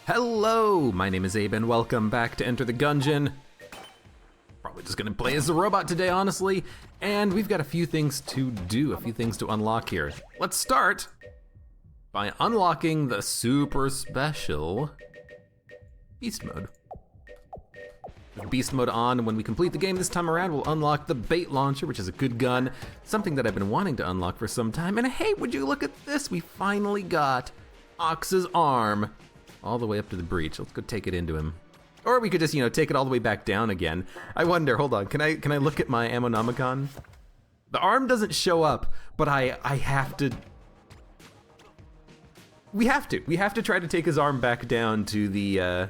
Hello, my name is Abe and welcome back to Enter the Gungeon. Probably just gonna play as a robot today, honestly, and we've got a few things to do, a few things to unlock here. Let's start by unlocking the super special Beast Mode. With Beast Mode on, when we complete the game this time around, we'll unlock the bait launcher, which is a good gun, something that I've been wanting to unlock for some time, and hey, would you look at this, we finally got Ox's arm all the way up to the breach. Let's go take it into him. Or we could just, take it all the way back down again. I wonder, hold on, can I look at my Ammonomicon? The arm doesn't show up, but I have to. We have to try to take his arm back down to the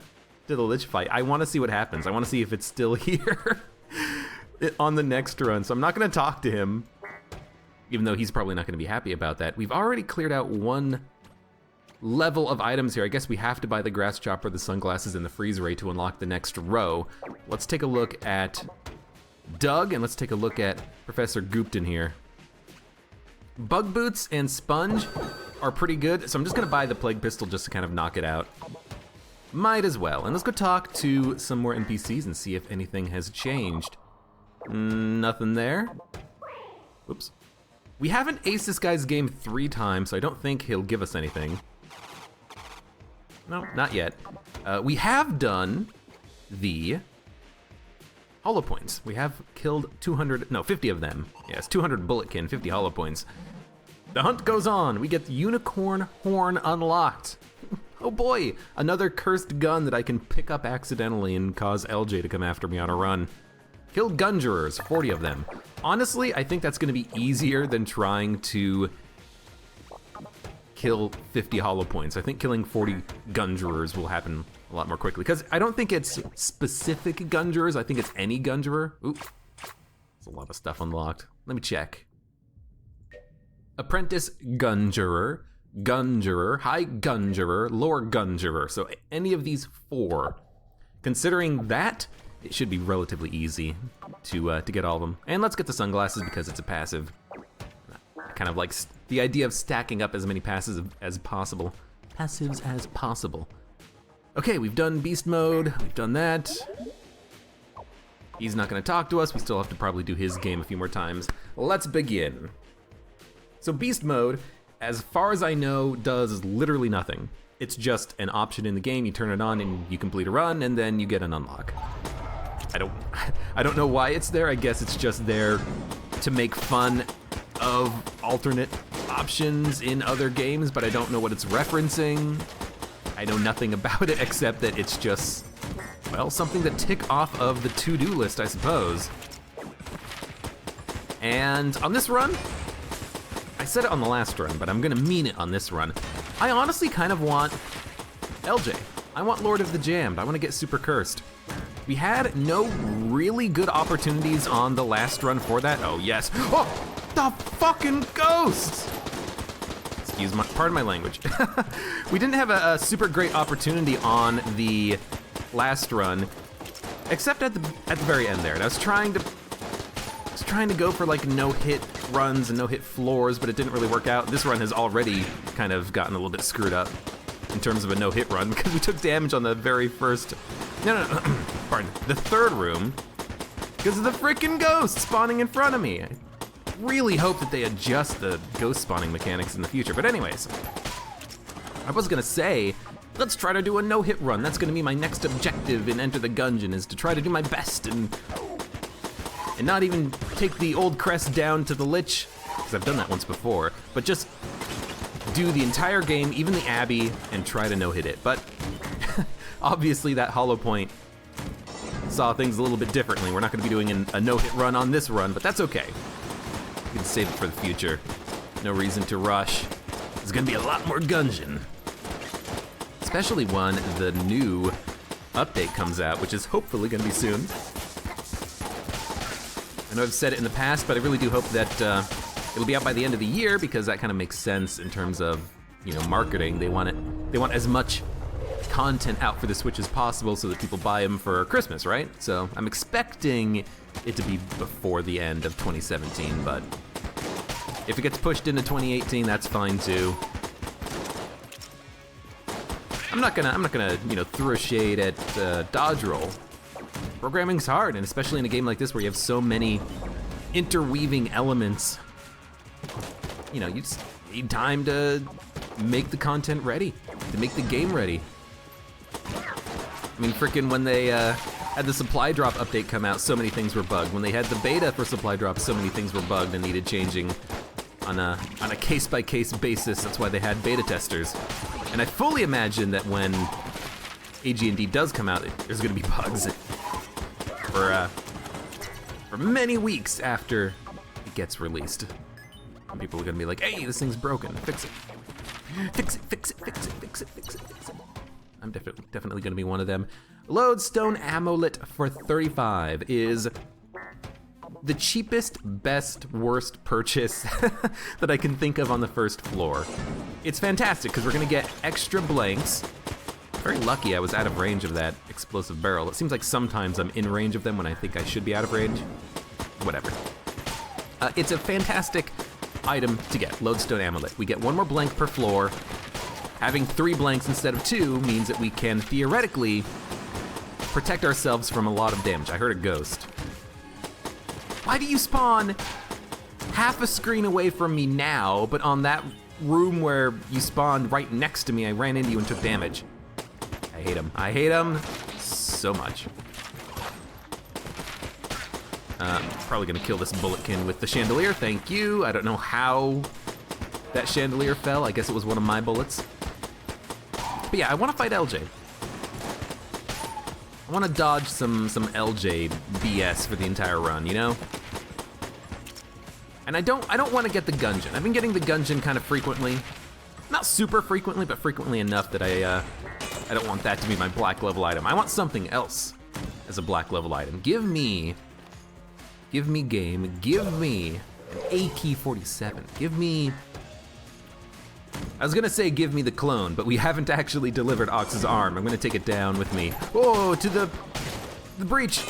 Lich fight. I wanna see what happens. I wanna see if it's still here on the next run. So I'm not gonna talk to him, even though he's probably not gonna be happy about that. We've already cleared out one level of items here. I guess we have to buy the grass chopper, the sunglasses, and the freeze ray to unlock the next row. Let's take a look at Doug, and let's take a look at Professor Goopton here. Bug boots and sponge are pretty good, so I'm just gonna buy the plague pistol just to kind of knock it out. Might as well. And let's go talk to some more NPCs and see if anything has changed. Nothing there. Whoops. We haven't aced this guy's game 3 times, so I don't think he'll give us anything. No, not yet. We have done the hollow points. We have killed 50 of them. Yes, 200 bulletkin, 50 hollow points. The hunt goes on. We get the unicorn horn unlocked. Oh boy, another cursed gun that I can pick up accidentally and cause LJ to come after me on a run. Killed Gungerers, 40 of them. Honestly, I think that's gonna be easier than trying to kill 50 hollow points. I think killing 40 Gungerers will happen a lot more quickly, because I don't think it's specific Gungerers, I think it's any Gungerer. Ooh, there's a lot of stuff unlocked. Let me check. Apprentice Gungerer, Gungerer, High Gungerer, Lore Gungerer. So any of these 4. Considering that, it should be relatively easy to get all of them. And let's get the sunglasses because it's a passive. Kind of like the idea of stacking up as many passives as possible. Passives as possible. Okay, we've done Beast Mode, we've done that. He's not gonna talk to us, we still have to probably do his game a few more times. Let's begin. So Beast Mode, as far as I know, does literally nothing. It's just an option in the game, you turn it on and you complete a run and then you get an unlock. I don't know why it's there. I guess it's just there to make fun of alternate options in other games, but I don't know what it's referencing. I know nothing about it except that it's just, well, something to tick off of the to-do list, I suppose. And on this run, I said it on the last run, but I'm gonna mean it on this run. I honestly kind of want LJ. I want Lord of the Jammed. I want to get super cursed. We had no really good opportunities on the last run for that. Oh yes, oh, the fucking ghosts! Pardon my language. We didn't have a super great opportunity on the last run, except at the very end there. And I was trying to go for like no-hit runs and no-hit floors, but it didn't really work out. This run has already kind of gotten a little bit screwed up in terms of a no-hit run because we took damage on the very first, pardon, the 3rd room because of the frickin' ghost spawning in front of me. I really hope that they adjust the ghost spawning mechanics in the future, but anyways, I was gonna say, let's try to do a no-hit run. That's gonna be my next objective in Enter the Gungeon, is to try to do my best and not even take the old crest down to the Lich, because I've done that once before, but just do the entire game, even the Abbey, and try to no-hit it. But obviously that hollow point saw things a little bit differently. We're not gonna be doing a no-hit run on this run, but that's okay. We can save it for the future. No reason to rush. There's gonna be a lot more Gungeon. Especially when the new update comes out, which is hopefully gonna be soon. I know I've said it in the past, but I really do hope that it'll be out by the end of the year because that kind of makes sense in terms of, marketing. They want as much content out for the Switch as possible so that people buy them for Christmas, right? So I'm expecting it to be before the end of 2017, but if it gets pushed into 2018, that's fine too. I'm not gonna, you know, throw shade at dodge roll. Programming's hard, and especially in a game like this where you have so many interweaving elements. You know, you just need time to make the content ready, to make the game ready. I mean, frickin' when they had the supply drop update come out, so many things were bugged. When they had the beta for supply drop, so many things were bugged and needed changing on a case-by-case basis. That's why they had beta testers. And I fully imagine that when AG&D does come out, there's gonna be bugs for many weeks after it gets released. And people are gonna be like, hey, this thing's broken, fix it. Fix it, fix it, fix it, fix it, fix it, fix it. I'm definitely gonna be one of them. Lodestone Amulet for 35 is the cheapest, best, worst purchase that I can think of on the first floor. It's fantastic because we're gonna get extra blanks. Very lucky I was out of range of that explosive barrel. It seems like sometimes I'm in range of them when I think I should be out of range. Whatever. It's a fantastic item to get, Lodestone Amulet. We get one more blank per floor. Having 3 blanks instead of 2 means that we can theoretically protect ourselves from a lot of damage. I heard a ghost. Why do you spawn half a screen away from me now, but on that room where you spawned right next to me, I ran into you and took damage? I hate him. I hate him so much. Probably gonna kill this bulletkin with the chandelier, thank you. I don't know how that chandelier fell. I guess it was one of my bullets. But yeah, I wanna fight LJ. I wanna dodge some LJ BS for the entire run, you know? And I don't wanna get the Gungeon. I've been getting the Gungeon kind of frequently. Not super frequently, but frequently enough that I don't want that to be my black level item. I want something else as a black level item. Give me game, give me an AK-47. Give me, I was gonna say give me the clone, but we haven't actually delivered Ox's arm. I'm gonna take it down with me. Oh, to the breach.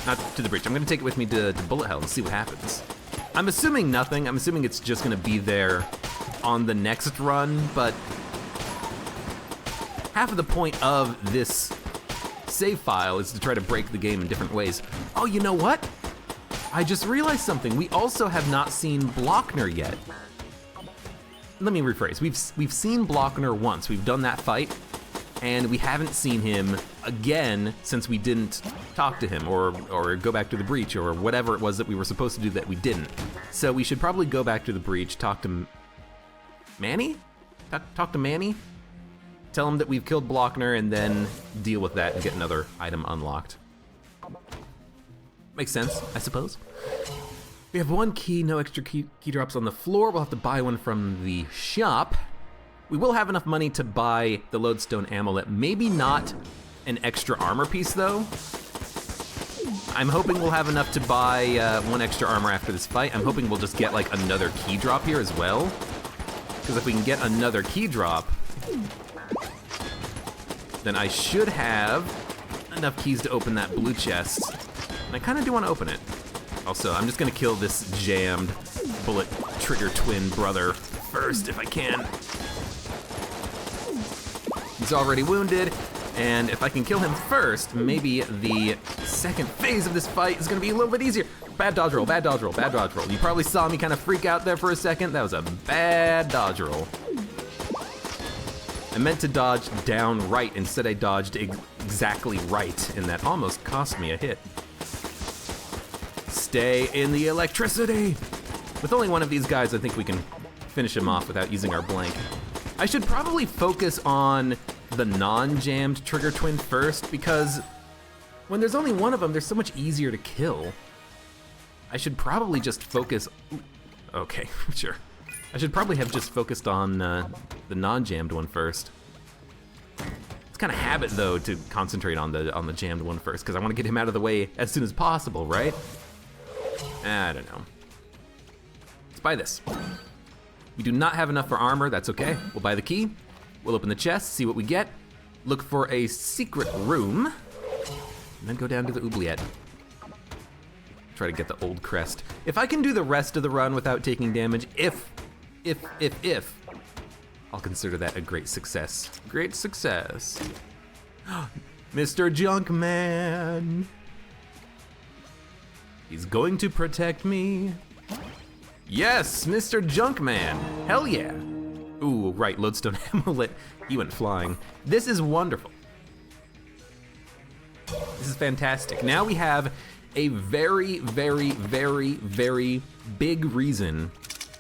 Not to the breach, I'm gonna take it with me to bullet hell and see what happens. I'm assuming nothing. I'm assuming it's just gonna be there on the next run, but half of the point of this save file is to try to break the game in different ways. Oh, you know what? I just realized something. We also have not seen Blockner yet. Let me rephrase. We've seen Blockner once. We've done that fight, and we haven't seen him again since we didn't talk to him or go back to the breach or whatever it was that we were supposed to do that we didn't. So we should probably go back to the breach, talk to Manny? Talk to Manny? Tell him that we've killed Blockner and then deal with that and get another item unlocked. Makes sense, I suppose. We have 1 key, no extra key drops on the floor. We'll have to buy one from the shop. We will have enough money to buy the Lodestone Amulet. Maybe not an extra armor piece though. I'm hoping we'll have enough to buy 1 extra armor after this fight. I'm hoping we'll just get like another key drop here as well. Because if we can get another key drop, then I should have enough keys to open that blue chest. And I kind of do want to open it. Also, I'm just gonna kill this jammed bullet trigger twin brother first if I can. He's already wounded, and if I can kill him first, maybe the second phase of this fight is gonna be a little bit easier. Bad dodge roll, bad dodge roll, bad dodge roll. You probably saw me kind of freak out there for a second. That was a bad dodge roll. I meant to dodge down right, instead I dodged exactly right, and that almost cost me a hit. Stay in the electricity! With only one of these guys, I think we can finish him off without using our blank. I should probably focus on the non-jammed trigger twin first, because when there's only one of them, they're so much easier to kill. I should probably just focus... Okay, sure. I should probably have just focused on the non-jammed one first. It's kind of habit though to concentrate on the jammed one first because I want to get him out of the way as soon as possible, right? I don't know. Let's buy this. We do not have enough for armor, that's okay. We'll buy the key, we'll open the chest, see what we get, look for a secret room, and then go down to the oubliette. Try to get the old crest. If I can do the rest of the run without taking damage, if I'll consider that a great success. Great success. Mr. Junkman. He's going to protect me. Yes, Mr. Junkman. Hell yeah. Ooh, right, Lodestone Amulet. He went flying. This is wonderful. This is fantastic. Now we have a very, very, very, very big reason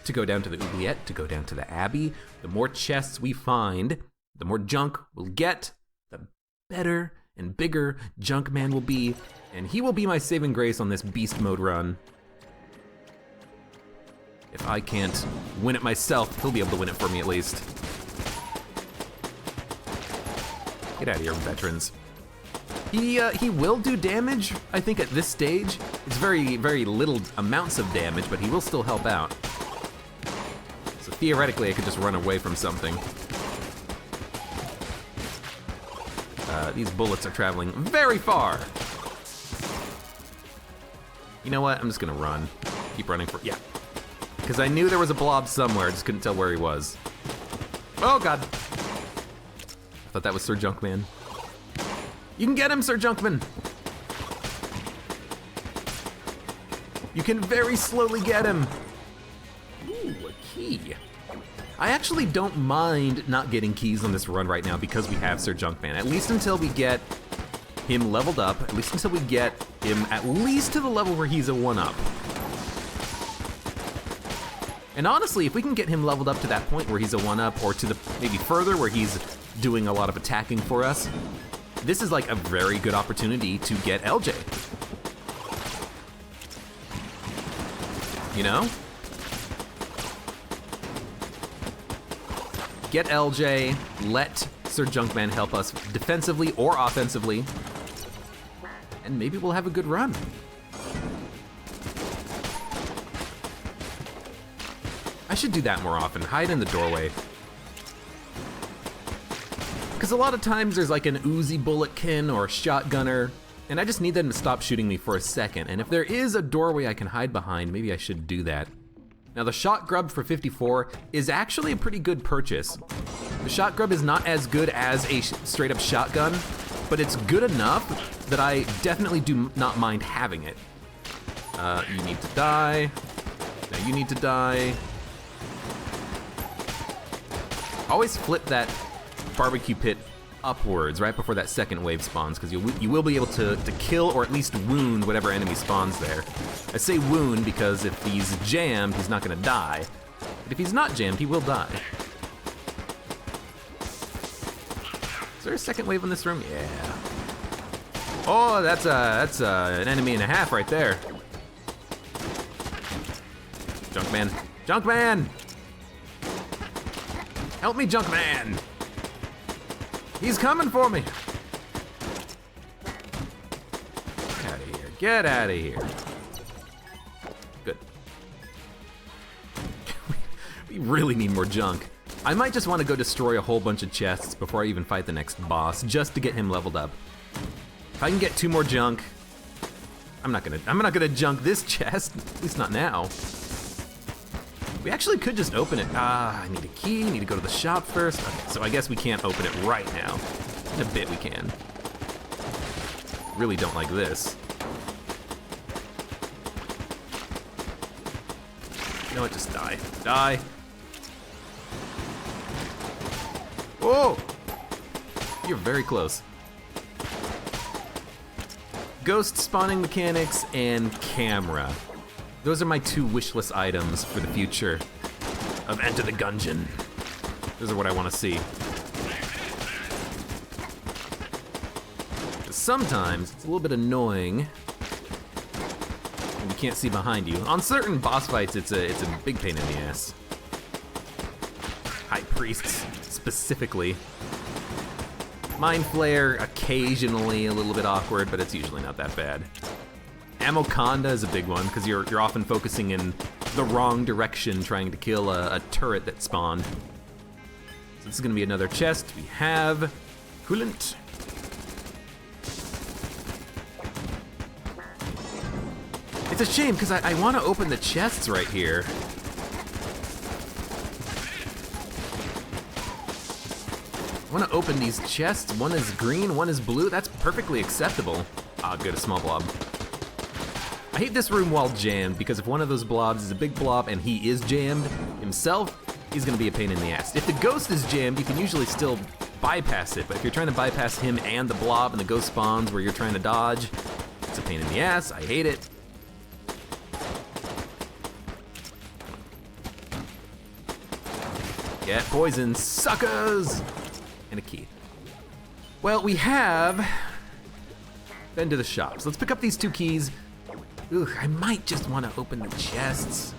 to go down to the oubliette, to go down to the Abbey. The more chests we find, the more junk we'll get, the better and bigger Junkman will be, and he will be my saving grace on this beast mode run. If I can't win it myself, he'll be able to win it for me at least. Get out of here, veterans. He will do damage, I think, at this stage. It's very, very little amounts of damage, but he will still help out. So theoretically, I could just run away from something. These bullets are traveling very far. You know what? I'm just gonna run. Keep running for, yeah. Because I knew there was a blob somewhere, I just couldn't tell where he was. Oh God. I thought that was Sir Junkman. You can get him, Sir Junkman. You can very slowly get him. Ooh, a key. I actually don't mind not getting keys on this run right now because we have Sir Junkman. At least until we get him leveled up, at least until we get him at least to the level where he's a 1-up. And honestly, if we can get him leveled up to that point where he's a 1-up, or to the maybe further where he's doing a lot of attacking for us, this is like a very good opportunity to get LJ. You know? Get LJ, let Sir Junkman help us defensively or offensively, and maybe we'll have a good run. I should do that more often, hide in the doorway. Because a lot of times there's like an Uzi bulletkin or a shotgunner, and I just need them to stop shooting me for a second. And if there is a doorway I can hide behind, maybe I should do that. Now the shot grub for 54 is actually a pretty good purchase. The shot grub is not as good as a straight up shotgun, but it's good enough that I definitely do not mind having it. You need to die. Now you need to die. Always flip that barbecue pit upwards right before that second wave spawns, because you will be able to kill or at least wound whatever enemy spawns there. I say wound because if he's jammed, he's not gonna die. But if he's not jammed, he will die. Is there a second wave in this room? Yeah. Oh, that's an enemy and a half right there. Junkman. Junkman! Help me, Junkman! He's coming for me! Get out of here. Get out of here. Good. We really need more junk. I might just want to go destroy a whole bunch of chests before I even fight the next boss, just to get him leveled up. If I can get 2 more junk, I'm not gonna junk this chest, at least not now. We actually could just open it. I need a key, need to go to the shop first. Okay, so I guess we can't open it right now. In a bit we can. Really don't like this. You know what, just die. Die. Whoa! You're very close. Ghost spawning mechanics and camera. Those are my 2 wishlist items for the future of Enter the Gungeon. Those are what I want to see. Sometimes it's a little bit annoying when you can't see behind you. On certain boss fights, it's a big pain in the ass. High priests, specifically. Mind Flare, occasionally a little bit awkward, but it's usually not that bad. Amoconda is a big one, because you're often focusing in the wrong direction trying to kill a turret that spawned. So this is going to be another chest. We have coolant. It's a shame, because I want to open the chests right here. I wanna open these chests. One is green, one is blue. That's perfectly acceptable. Ah, good, a small blob. I hate this room while jammed because if one of those blobs is a big blob and he is jammed himself, he's gonna be a pain in the ass. If the ghost is jammed, you can usually still bypass it, but if you're trying to bypass him and the blob and the ghost spawns where you're trying to dodge, it's a pain in the ass. I hate it. Get poison, suckers! And a key. Well, we have been to the shops. Let's pick up these 2 keys. Ugh, I might just want to open the chests.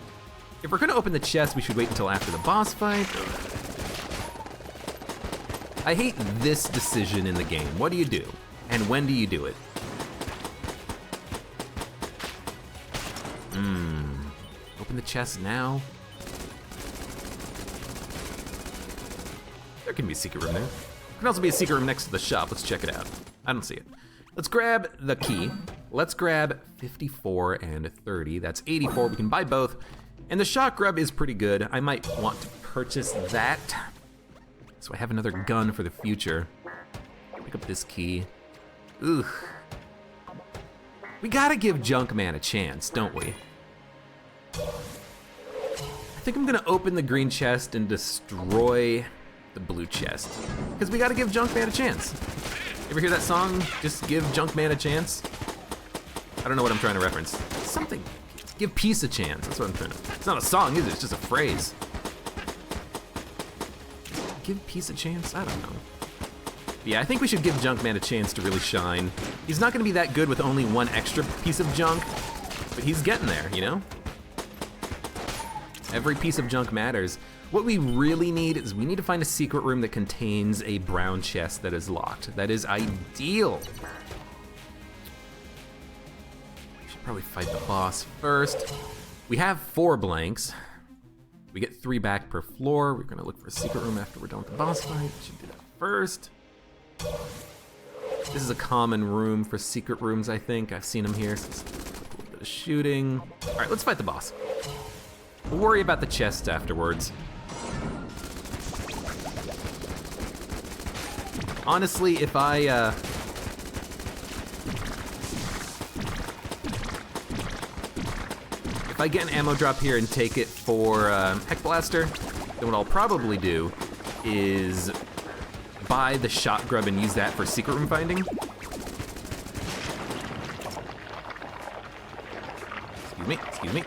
If we're gonna open the chest, we should wait until after the boss fight. I hate this decision in the game. What do you do? And when do you do it? Open the chest now? There can be a secret room there. There can also be a secret room next to the shop. Let's check it out. I don't see it. Let's grab the key. Let's grab 54 and 30. That's 84. We can buy both. And the shot grub is pretty good. I might want to purchase that. So I have another gun for the future. Pick up this key. Ugh. We gotta give Junkman a chance, don't we? I think I'm gonna open the green chest and destroy the blue chest. Because we gotta give Junkman a chance. Ever hear that song, Just Give Junkman a Chance? I don't know what I'm trying to reference. Something, give peace a chance, that's what I'm trying to, it's not a song, is it? It's just a phrase. Give peace a chance? I don't know. Yeah, I think we should give Junkman a chance to really shine. He's not gonna be that good with only 1 extra piece of junk, but he's getting there, you know? Every piece of junk matters. What we really need is we need to find a secret room that contains a brown chest that is locked. That is ideal. We should probably fight the boss first. We have 4 blanks. We get 3 back per floor. We're gonna look for a secret room after we're done with the boss fight. We should do that first. This is a common room for secret rooms, I think. I've seen them here. So it's a little bit of shooting. All right, let's fight the boss. We'll worry about the chest afterwards. Honestly, if I get an ammo drop here and take it for Heck Blaster, then what I'll probably do is buy the shot grub and use that for secret room finding. Excuse me.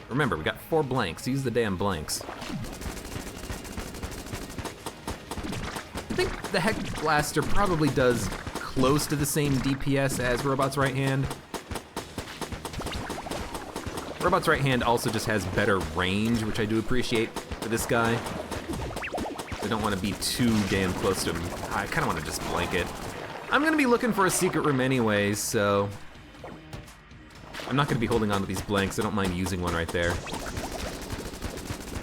Remember, we got 4 blanks. Use the damn blanks. I think the Heck Blaster probably does close to the same DPS as Robot's Right Hand. Robot's Right Hand also just has better range, which I do appreciate for this guy. I don't want to be too damn close to him. I kind of want to just blank it. I'm going to be looking for a secret room anyways, so I'm not going to be holding on to these blanks. I don't mind using one right there.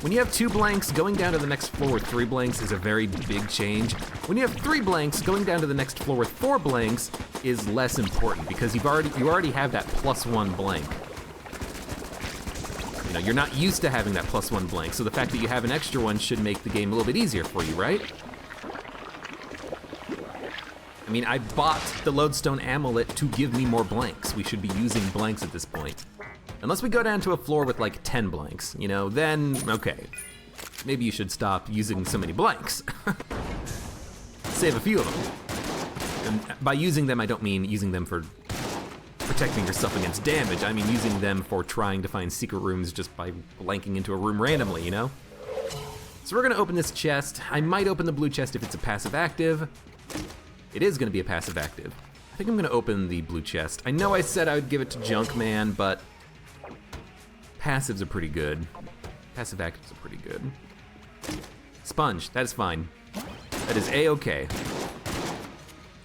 When you have 2 blanks, going down to the next floor with 3 blanks is a very big change. When you have 3 blanks, going down to the next floor with 4 blanks is less important because you already have that +1 blank. You know, you're not used to having that +1 blank, so the fact that you have an extra one should make the game a little bit easier for you, right? I mean, I bought the Lodestone Amulet to give me more blanks. We should be using blanks at this point. Unless we go down to a floor with like 10 blanks, you know, then, okay. Maybe you should stop using so many blanks. Save a few of them. And by using them, I don't mean using them for protecting yourself against damage. I mean using them for trying to find secret rooms just by blanking into a room randomly, you know? So we're gonna open this chest. I might open the blue chest if it's a passive active. It is gonna be a passive active. I think I'm gonna open the blue chest. I know I said I would give it to Junkman, but passives are pretty good. Passive actives are pretty good. Sponge, that is fine. That is A-okay.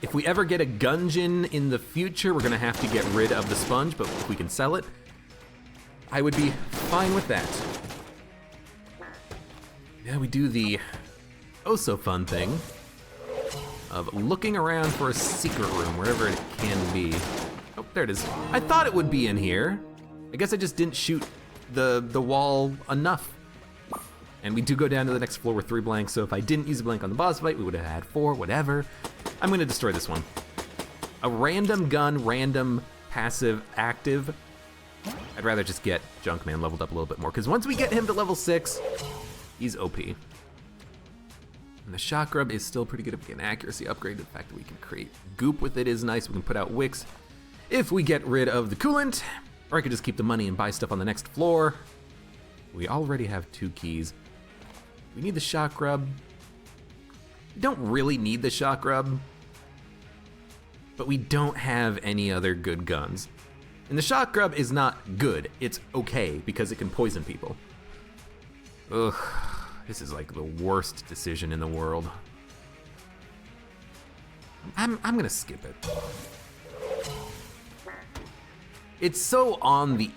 If we ever get a Gungeon in the future, we're gonna have to get rid of the sponge, but if we can sell it, I would be fine with that. Now we do the oh-so-fun thing of looking around for a secret room, wherever it can be. Oh, there it is. I thought it would be in here. I guess I just didn't shoot the wall enough. And we do go down to the next floor with 3 blanks, so if I didn't use a blank on the boss fight, we would have had 4, whatever. I'm gonna destroy this one. A random gun, random passive active. I'd rather just get Junkman leveled up a little bit more, because once we get him to level 6, he's OP. And the Shock Grub is still pretty good if we get an accuracy upgrade. The fact that we can create goop with it is nice. We can put out wicks if we get rid of the coolant, or I could just keep the money and buy stuff on the next floor. We already have 2 keys. We need the Shock Grub. We don't really need the Shock Grub, but we don't have any other good guns. And the Shock Grub is not good, it's okay, because it can poison people. Ugh, this is like the worst decision in the world. I'm gonna skip it. It's so on the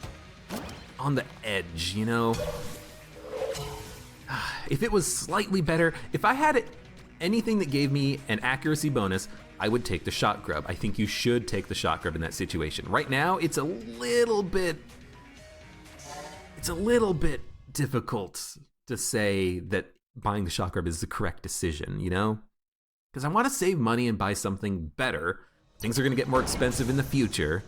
edge, you know? If it was slightly better, if I had anything that gave me an accuracy bonus, I would take the Shock Grub. I think you should take the Shock Grub in that situation. Right now, it's a little bit difficult to say that buying the Shock Grub is the correct decision, you know? Because I want to save money and buy something better. Things are gonna get more expensive in the future.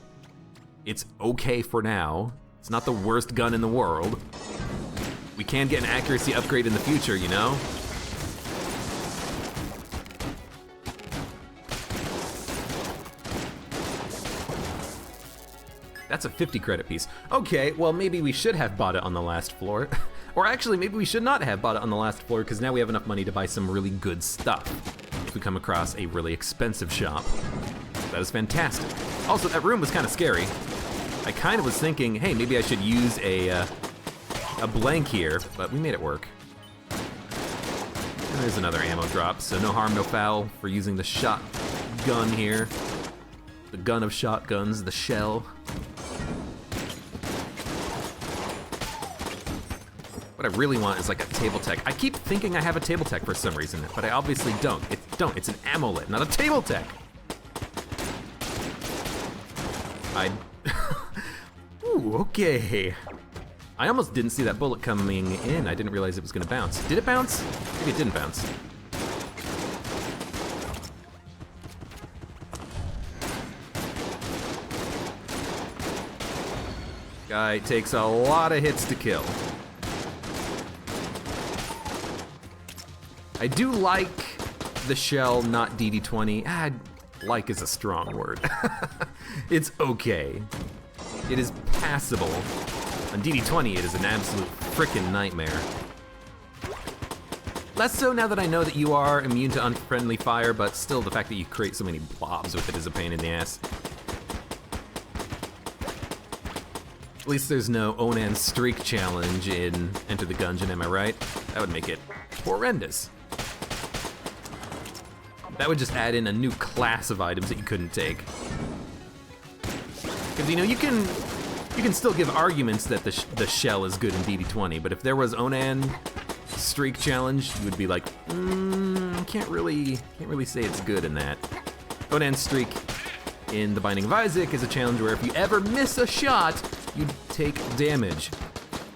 It's okay for now. It's not the worst gun in the world. We can get an accuracy upgrade in the future, you know? That's a 50 credit piece. Okay, well maybe we should have bought it on the last floor. Or actually, maybe we should not have bought it on the last floor, because now we have enough money to buy some really good stuff if we come across a really expensive shop. That is fantastic. Also, that room was kind of scary. I kind of was thinking, hey, maybe I should use a blank here, but we made it work. And there's another ammo drop, so no harm, no foul for using the shotgun here. The gun of shotguns, the shell. What I really want is like a table tech. I keep thinking I have a table tech for some reason, but I obviously don't. It's an amulet, not a table tech. Ooh, okay. I almost didn't see that bullet coming in. I didn't realize it was gonna bounce. Did it bounce? Maybe it didn't bounce. Guy takes a lot of hits to kill. I do like the shell, not DD20. Like is a strong word. It's okay. It is passable. On DD20, it is an absolute frickin' nightmare. Less so now that I know that you are immune to unfriendly fire, but still the fact that you create so many blobs with it is a pain in the ass. At least there's no Onan streak challenge in Enter the Gungeon, am I right? That would make it horrendous. That would just add in a new class of items that you couldn't take. Because, you know, you can still give arguments that the shell is good in DD20, but if there was Onan streak challenge, you would be like, can't really say it's good in that. Onan streak in The Binding of Isaac is a challenge where if you ever miss a shot, you take damage.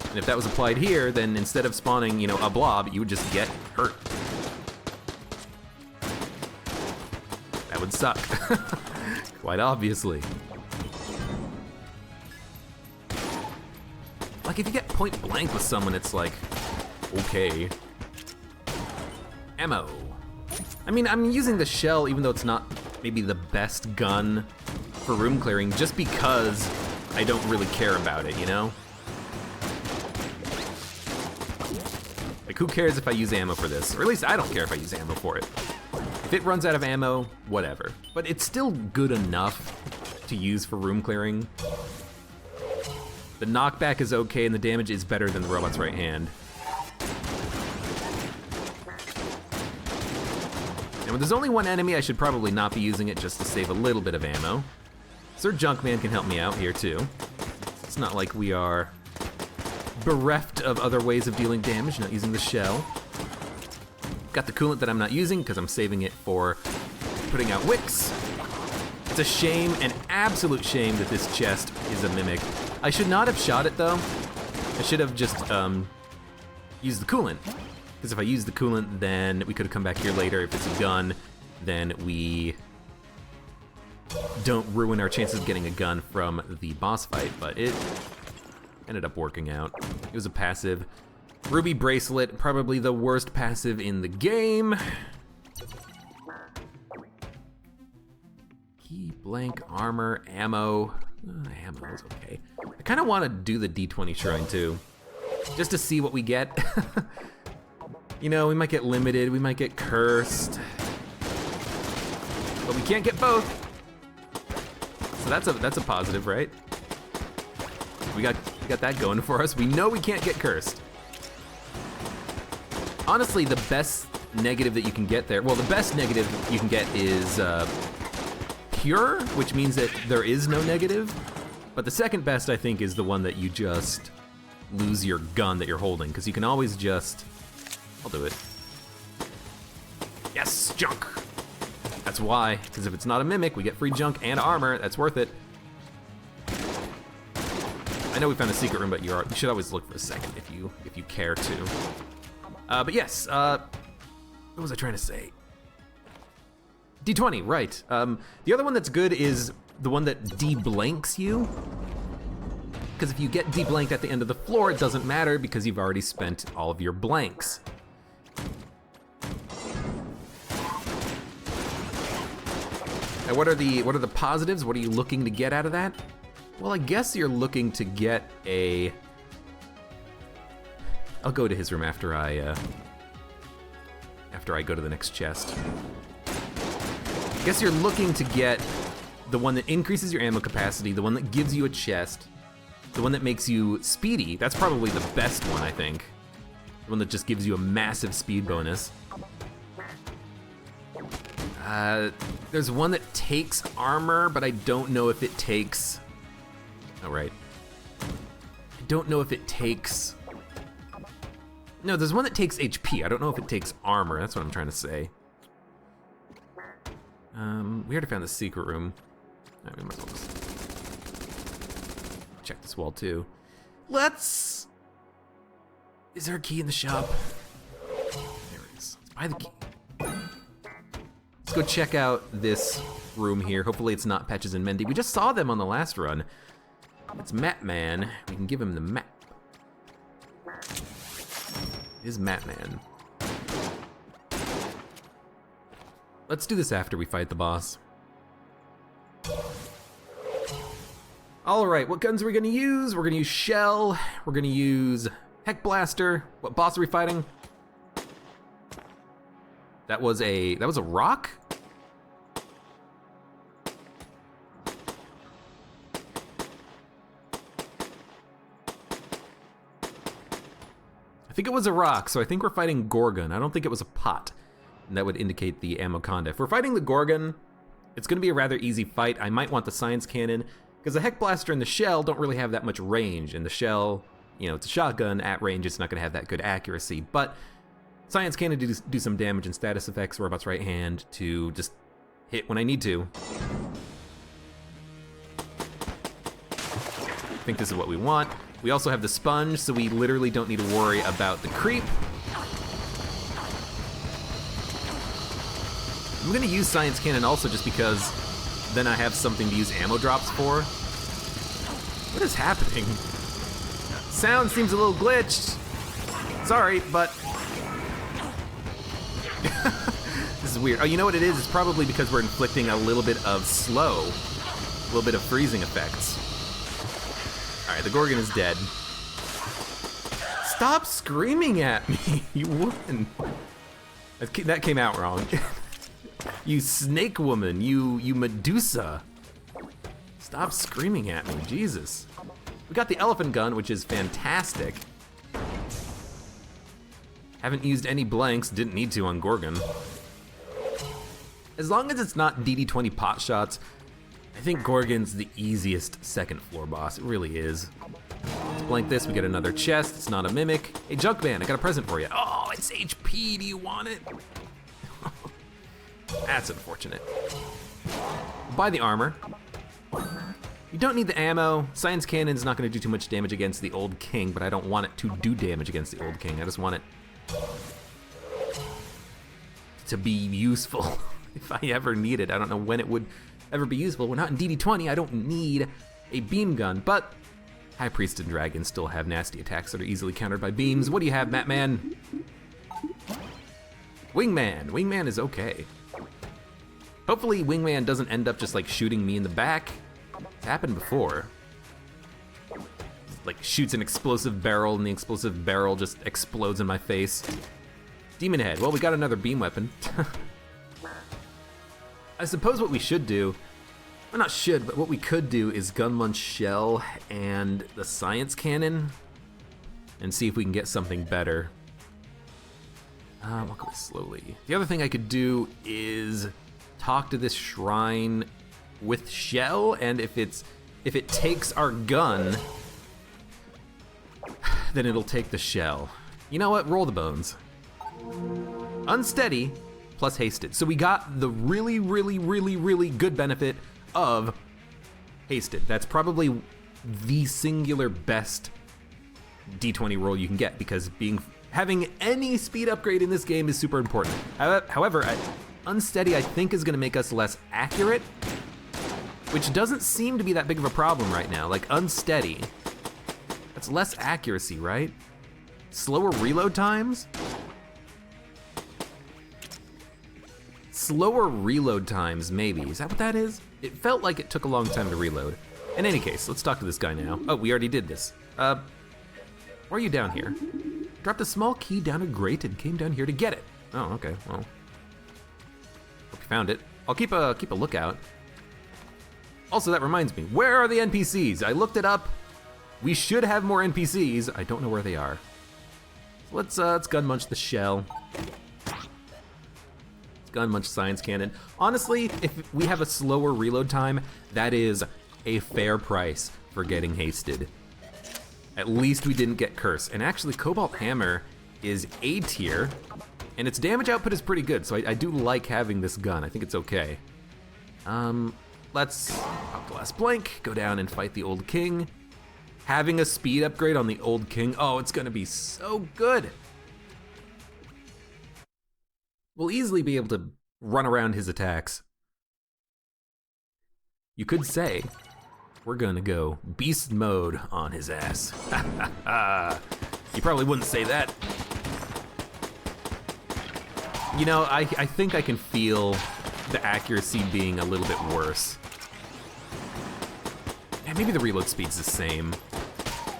And if that was applied here, then instead of spawning, you know, a blob, you would just get hurt. That would suck. Quite obviously. Like, if you get point blank with someone, it's like, okay. Ammo. I mean, I'm using the shell even though it's not maybe the best gun for room clearing, just because I don't really care about it, you know? Like, who cares if I use ammo for this? Or at least I don't care if I use ammo for it. If it runs out of ammo, whatever. But it's still good enough to use for room clearing. The knockback is okay, and the damage is better than the robot's right hand. And when there's only one enemy, I should probably not be using it just to save a little bit of ammo. Sir Junkman can help me out here too. It's not like we are bereft of other ways of dealing damage, not using the shell. Got the coolant that I'm not using because I'm saving it for putting out wicks. It's a shame, an absolute shame that this chest is a mimic. I should not have shot it though. I should have just use the coolant. Because if I use the coolant, then we could have come back here later. If it's a gun, then we don't ruin our chances of getting a gun from the boss fight, but it ended up working out. It was a passive. Ruby Bracelet, probably the worst passive in the game. Key, blank, armor, ammo. Ammo is okay. I kind of want to do the D20 shrine too, just to see what we get. You know, we might get limited, we might get cursed, but we can't get both. So that's a positive, right? We got that going for us. We know we can't get cursed. Honestly, the best negative that you can get there, well, the best negative you can get is pure, which means that there is no negative. But the second best, I think, is the one that you just lose your gun that you're holding, because you can always just, I'll do it. Yes, junk. That's why, because if it's not a mimic, we get free junk and armor. That's worth it. I know we found a secret room, but you should always look for a second if you care to. But yes, what was I trying to say? D20, right. The other one that's good is the one that de-blanks you. Because if you get de-blanked at the end of the floor, it doesn't matter because you've already spent all of your blanks. Now what are the positives? What are you looking to get out of that? Well, I guess you're looking to get a... I'll go to his room after I go to the next chest. I guess you're looking to get the one that increases your ammo capacity, the one that gives you a chest, the one that makes you speedy. That's probably the best one, I think. The one that just gives you a massive speed bonus. There's one that takes armor, but I don't know if it takes... Oh, right. I don't know if it takes... No, there's one that takes HP. I don't know if it takes armor. That's what I'm trying to say. We already found the secret room. All right, we might as well just check this wall too. Let's... Is there a key in the shop? There it is. Let's buy the key. Let's go check out this room here. Hopefully it's not Patches and Mendy. We just saw them on the last run. It's Map Man. We can give him the map. It is Map Man. Let's do this after we fight the boss. All right, what guns are we gonna use? We're gonna use Shell. We're gonna use Heck Blaster. What boss are we fighting? That was a rock? I think it was a rock, so I think we're fighting Gorgon. I don't think it was a pot. And that would indicate the ammo conda. If we're fighting the Gorgon, it's gonna be a rather easy fight. I might want the Science Cannon, because the Heck Blaster and the Shell don't really have that much range. And the Shell, you know, it's a shotgun. At range, it's not gonna have that good accuracy. But Science Cannon do some damage and status effects, Robot's right hand to just hit when I need to. I think this is what we want. We also have the sponge, so we literally don't need to worry about the creep. I'm gonna use Science Cannon also just because then I have something to use ammo drops for. What is happening? Sound seems a little glitched. Sorry, but... This is weird. Oh, you know what it is? It's probably because we're inflicting a little bit of slow, a little bit of freezing effects. All right, the Gorgon is dead. Stop screaming at me, you woman. That came out wrong. You snake woman, you Medusa. Stop screaming at me, Jesus. We got the elephant gun, which is fantastic. Haven't used any blanks, didn't need to on Gorgon. As long as it's not DD20 pot shots, I think Gorgon's the easiest second floor boss. It really is. Let's blank this, we get another chest. It's not a mimic. Hey, Junkman, I got a present for you. Oh, it's HP, do you want it? That's unfortunate. Buy the armor. You don't need the ammo. Science Cannon's not gonna do too much damage against the Old King, but I don't want it to do damage against the Old King. I just want it to be useful if I ever need it. I don't know when it would ever be useful. We're not in DD20, I don't need a beam gun, but High Priest and Dragon still have nasty attacks that are easily countered by beams. What do you have, Matman? Wingman. Wingman is okay. Hopefully Wingman doesn't end up just like shooting me in the back. It's happened before. Like shoots an explosive barrel and the explosive barrel just explodes in my face. Demon Head, well, we got another beam weapon. I suppose what we should do, well, not should, but what we could do is Gun Munch Shell and the Science Cannon and see if we can get something better. Walk away slowly. The other thing I could do is talk to this shrine with Shell, and if it takes our gun, then it'll take the shell. You know what? Roll the bones. Unsteady plus hasted. So we got the really, really, really, really good benefit of hasted. That's probably the singular best D20 roll you can get because having any speed upgrade in this game is super important. However, unsteady I think is gonna make us less accurate, which doesn't seem to be that big of a problem right now. Like unsteady, that's less accuracy, right? Slower reload times? Slower reload times, maybe. Is that what that is? It felt like it took a long time to reload. In any case, let's talk to this guy now. Oh, we already did this. Why are you down here? Dropped a small key down a grate and came down here to get it. Oh, okay, well. Hope you found it. I'll keep a lookout. Also, that reminds me, where are the NPCs? I looked it up. We should have more NPCs. I don't know where they are. Let's Gun Munch the shell. Let's Gun Munch Science Cannon. Honestly, if we have a slower reload time, that is a fair price for getting hasted. At least we didn't get Curse. And actually, Cobalt Hammer is A tier, and its damage output is pretty good, so I do like having this gun. I think it's okay. Let's pop the last blank, go down and fight the Old King. Having a speed upgrade on the Old King, oh, it's gonna be so good. We'll easily be able to run around his attacks. You could say, we're gonna go beast mode on his ass. You probably wouldn't say that. You know, I think I can feel the accuracy being a little bit worse. And maybe the reload speed's the same.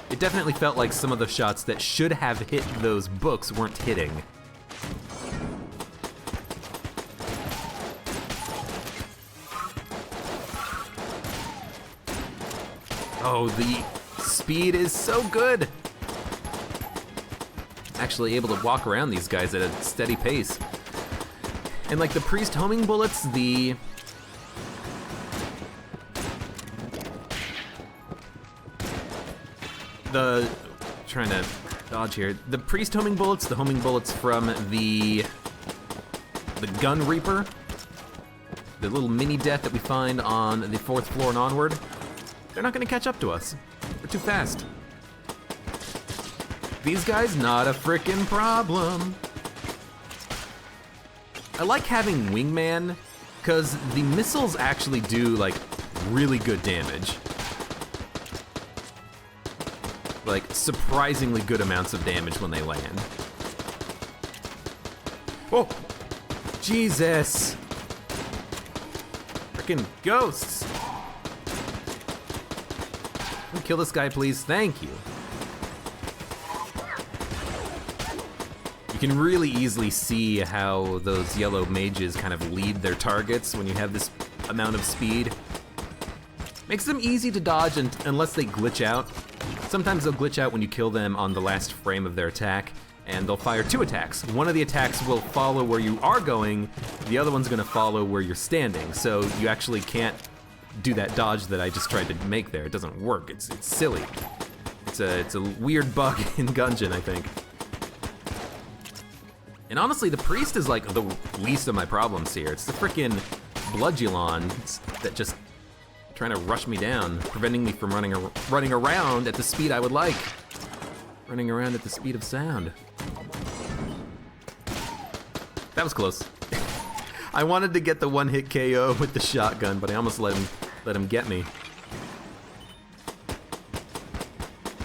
It definitely felt like some of the shots that should have hit those books weren't hitting. Oh, the speed is so good. Actually able to walk around these guys at a steady pace. And like the priest homing bullets, trying to dodge here. The priest homing bullets, the homing bullets from the gun reaper, the little mini death that we find on the 4th floor and onward, they're not gonna catch up to us. We're too fast. These guys, not a frickin' problem. I like having Wingman, because the missiles actually do like really good damage. Like surprisingly good amounts of damage when they land. Oh, Jesus. Frickin' ghosts. Can we kill this guy, please? Thank you. You can really easily see how those yellow mages kind of lead their targets when you have this amount of speed. Makes them easy to dodge unless they glitch out. Sometimes they'll glitch out when you kill them on the last frame of their attack, and they'll fire 2 attacks. One of the attacks will follow where you are going, the other one's gonna follow where you're standing, so you actually can't do that dodge that I just tried to make there. It doesn't work, it's silly. It's a weird bug in Gungeon, I think. And honestly, the priest is like the least of my problems here. It's the frickin' Bloodulons that just trying to rush me down, preventing me from running around at the speed I would like. Running around at the speed of sound. That was close. I wanted to get the one-hit KO with the shotgun, but I almost let him get me.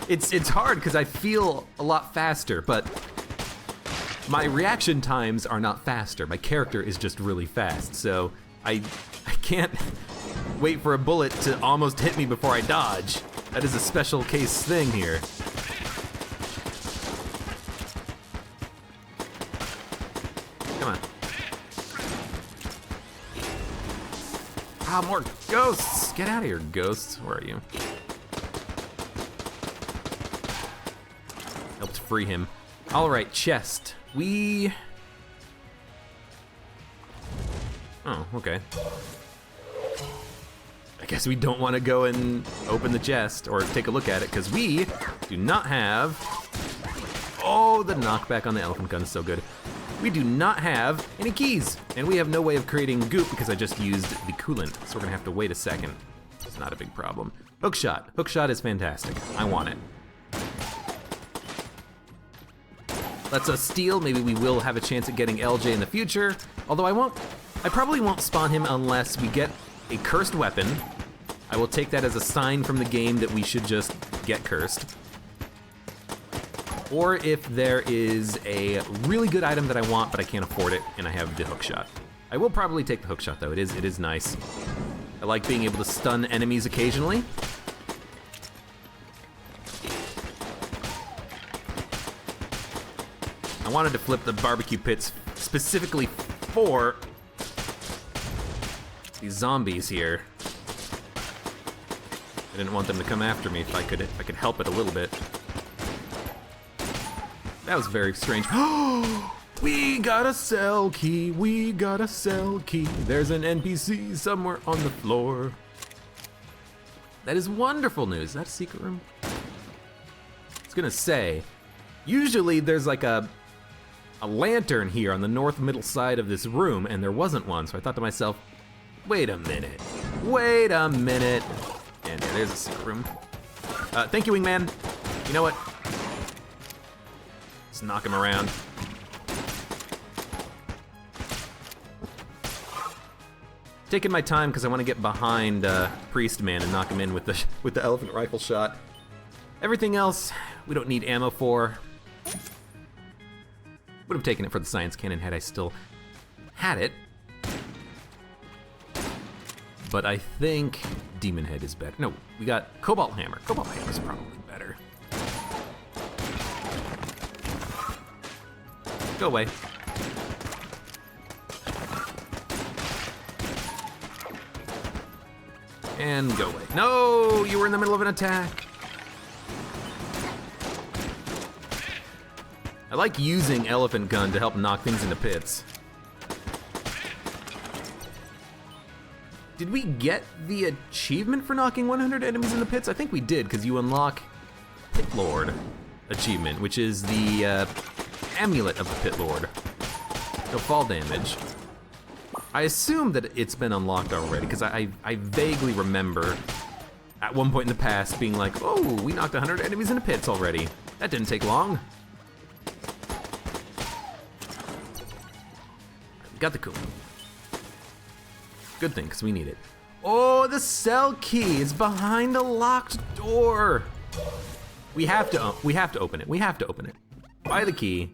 It's hard because I feel a lot faster, but my reaction times are not faster. My character is just really fast, so I can't wait for a bullet to almost hit me before I dodge. That is a special case thing here. Come on. Ah, more ghosts! Get out of here, ghosts. Where are you? Helped free him. All right, chest. Oh, okay. I guess we don't want to go and open the chest or take a look at it because we do not have... Oh, the knockback on the elephant gun is so good. We do not have any keys, and we have no way of creating goop because I just used the coolant, so we're gonna have to wait a second. It's not a big problem. Hookshot. Hookshot is fantastic. I want it. Let's us steal. Maybe we will have a chance at getting LJ in the future. Although I probably won't spawn him unless we get a cursed weapon. I will take that as a sign from the game that we should just get cursed. Or if there is a really good item that I want, but I can't afford it, and I have the hookshot. I will probably take the hookshot though. It is nice. I like being able to stun enemies occasionally. I wanted to flip the barbecue pits specifically for these zombies here. I didn't want them to come after me if I could help it a little bit. That was very strange. We got a cell key, we got a cell key. There's an NPC somewhere on the floor. That is wonderful news. Is that a secret room? I was gonna say, usually there's like a lantern here on the north middle side of this room, and there wasn't one, so I thought to myself, wait a minute. And yeah, there's a secret room. Thank you, wingman. You know what? Let's knock him around. Taking my time because I want to get behind Priest Man and knock him in with the elephant rifle shot. Everything else, we don't need ammo for. Would have taken it for the science cannon had I still had it. But I think Demon Head is better. No, we got Cobalt Hammer. Cobalt Hammer is probably better. Go away. And go away. No, you were in the middle of an attack. I like using elephant gun to help knock things into pits. Did we get the achievement for knocking 100 enemies in the pits? I think we did, because you unlock Pit Lord achievement, which is the amulet of the Pit Lord. No fall damage. I assume that it's been unlocked already, because I vaguely remember at one point in the past being like, oh, we knocked 100 enemies in the pits already. That didn't take long. Got the coolant. Good thing, because we need it. Oh, the cell key is behind a locked door. We have to open it. We have to open it. Buy the key.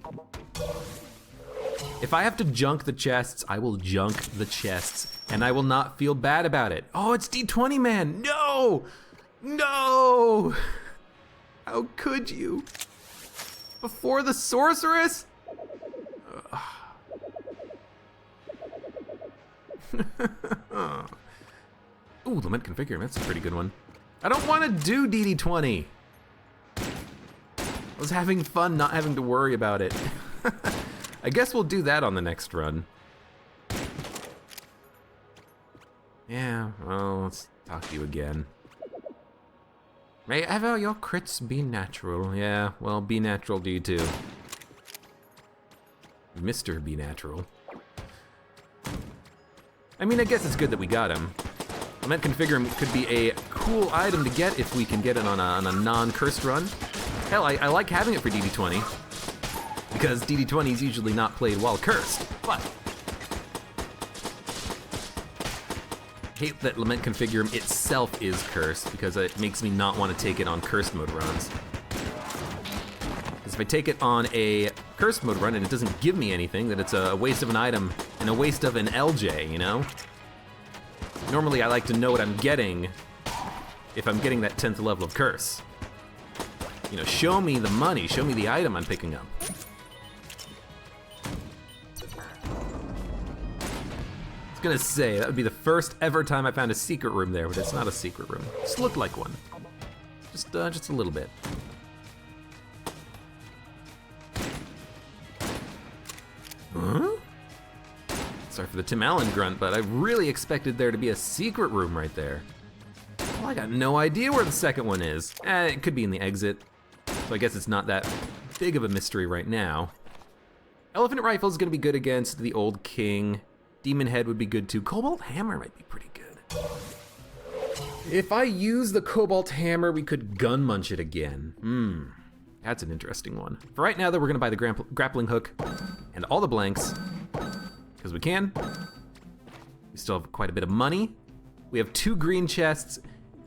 If I have to junk the chests, I will junk the chests, and I will not feel bad about it. Oh, it's D20 Man. No! No! How could you? Before the sorceress? Ooh, lament configure, that's a pretty good one. I don't want to do DD20. I was having fun not having to worry about it. I guess we'll do that on the next run. Yeah, well, let's talk to you again. May ever your crits be natural. Yeah, well, be natural to you too. Mr. Be Natural. I mean, I guess it's good that we got him. Lament Configurum could be a cool item to get if we can get it on a non-cursed run. Hell, I like having it for DD20, because DD20 is usually not played while cursed, but I hate that Lament Configurum itself is cursed, because it makes me not want to take it on cursed mode runs. Because if I take it on a cursed mode run and it doesn't give me anything, then it's a waste of an item and a waste of an LJ, you know? Normally I like to know what I'm getting if I'm getting that 10th level of curse. You know, show me the money, show me the item I'm picking up. I was gonna say, that would be the first ever time I found a secret room there, but it's not a secret room. It just looked like one. Just a little bit. Huh? Sorry for the Tim Allen grunt, but I really expected there to be a secret room right there. Well, I got no idea where the second one is. It could be in the exit, so I guess it's not that big of a mystery right now. Elephant Rifle is gonna be good against the Old King. Demon Head would be good too. Cobalt Hammer might be pretty good. If I use the Cobalt Hammer, we could gun munch it again. That's an interesting one. For right now though, we're gonna buy the grappling hook and all the blanks, because we can. We still have quite a bit of money. We have 2 green chests.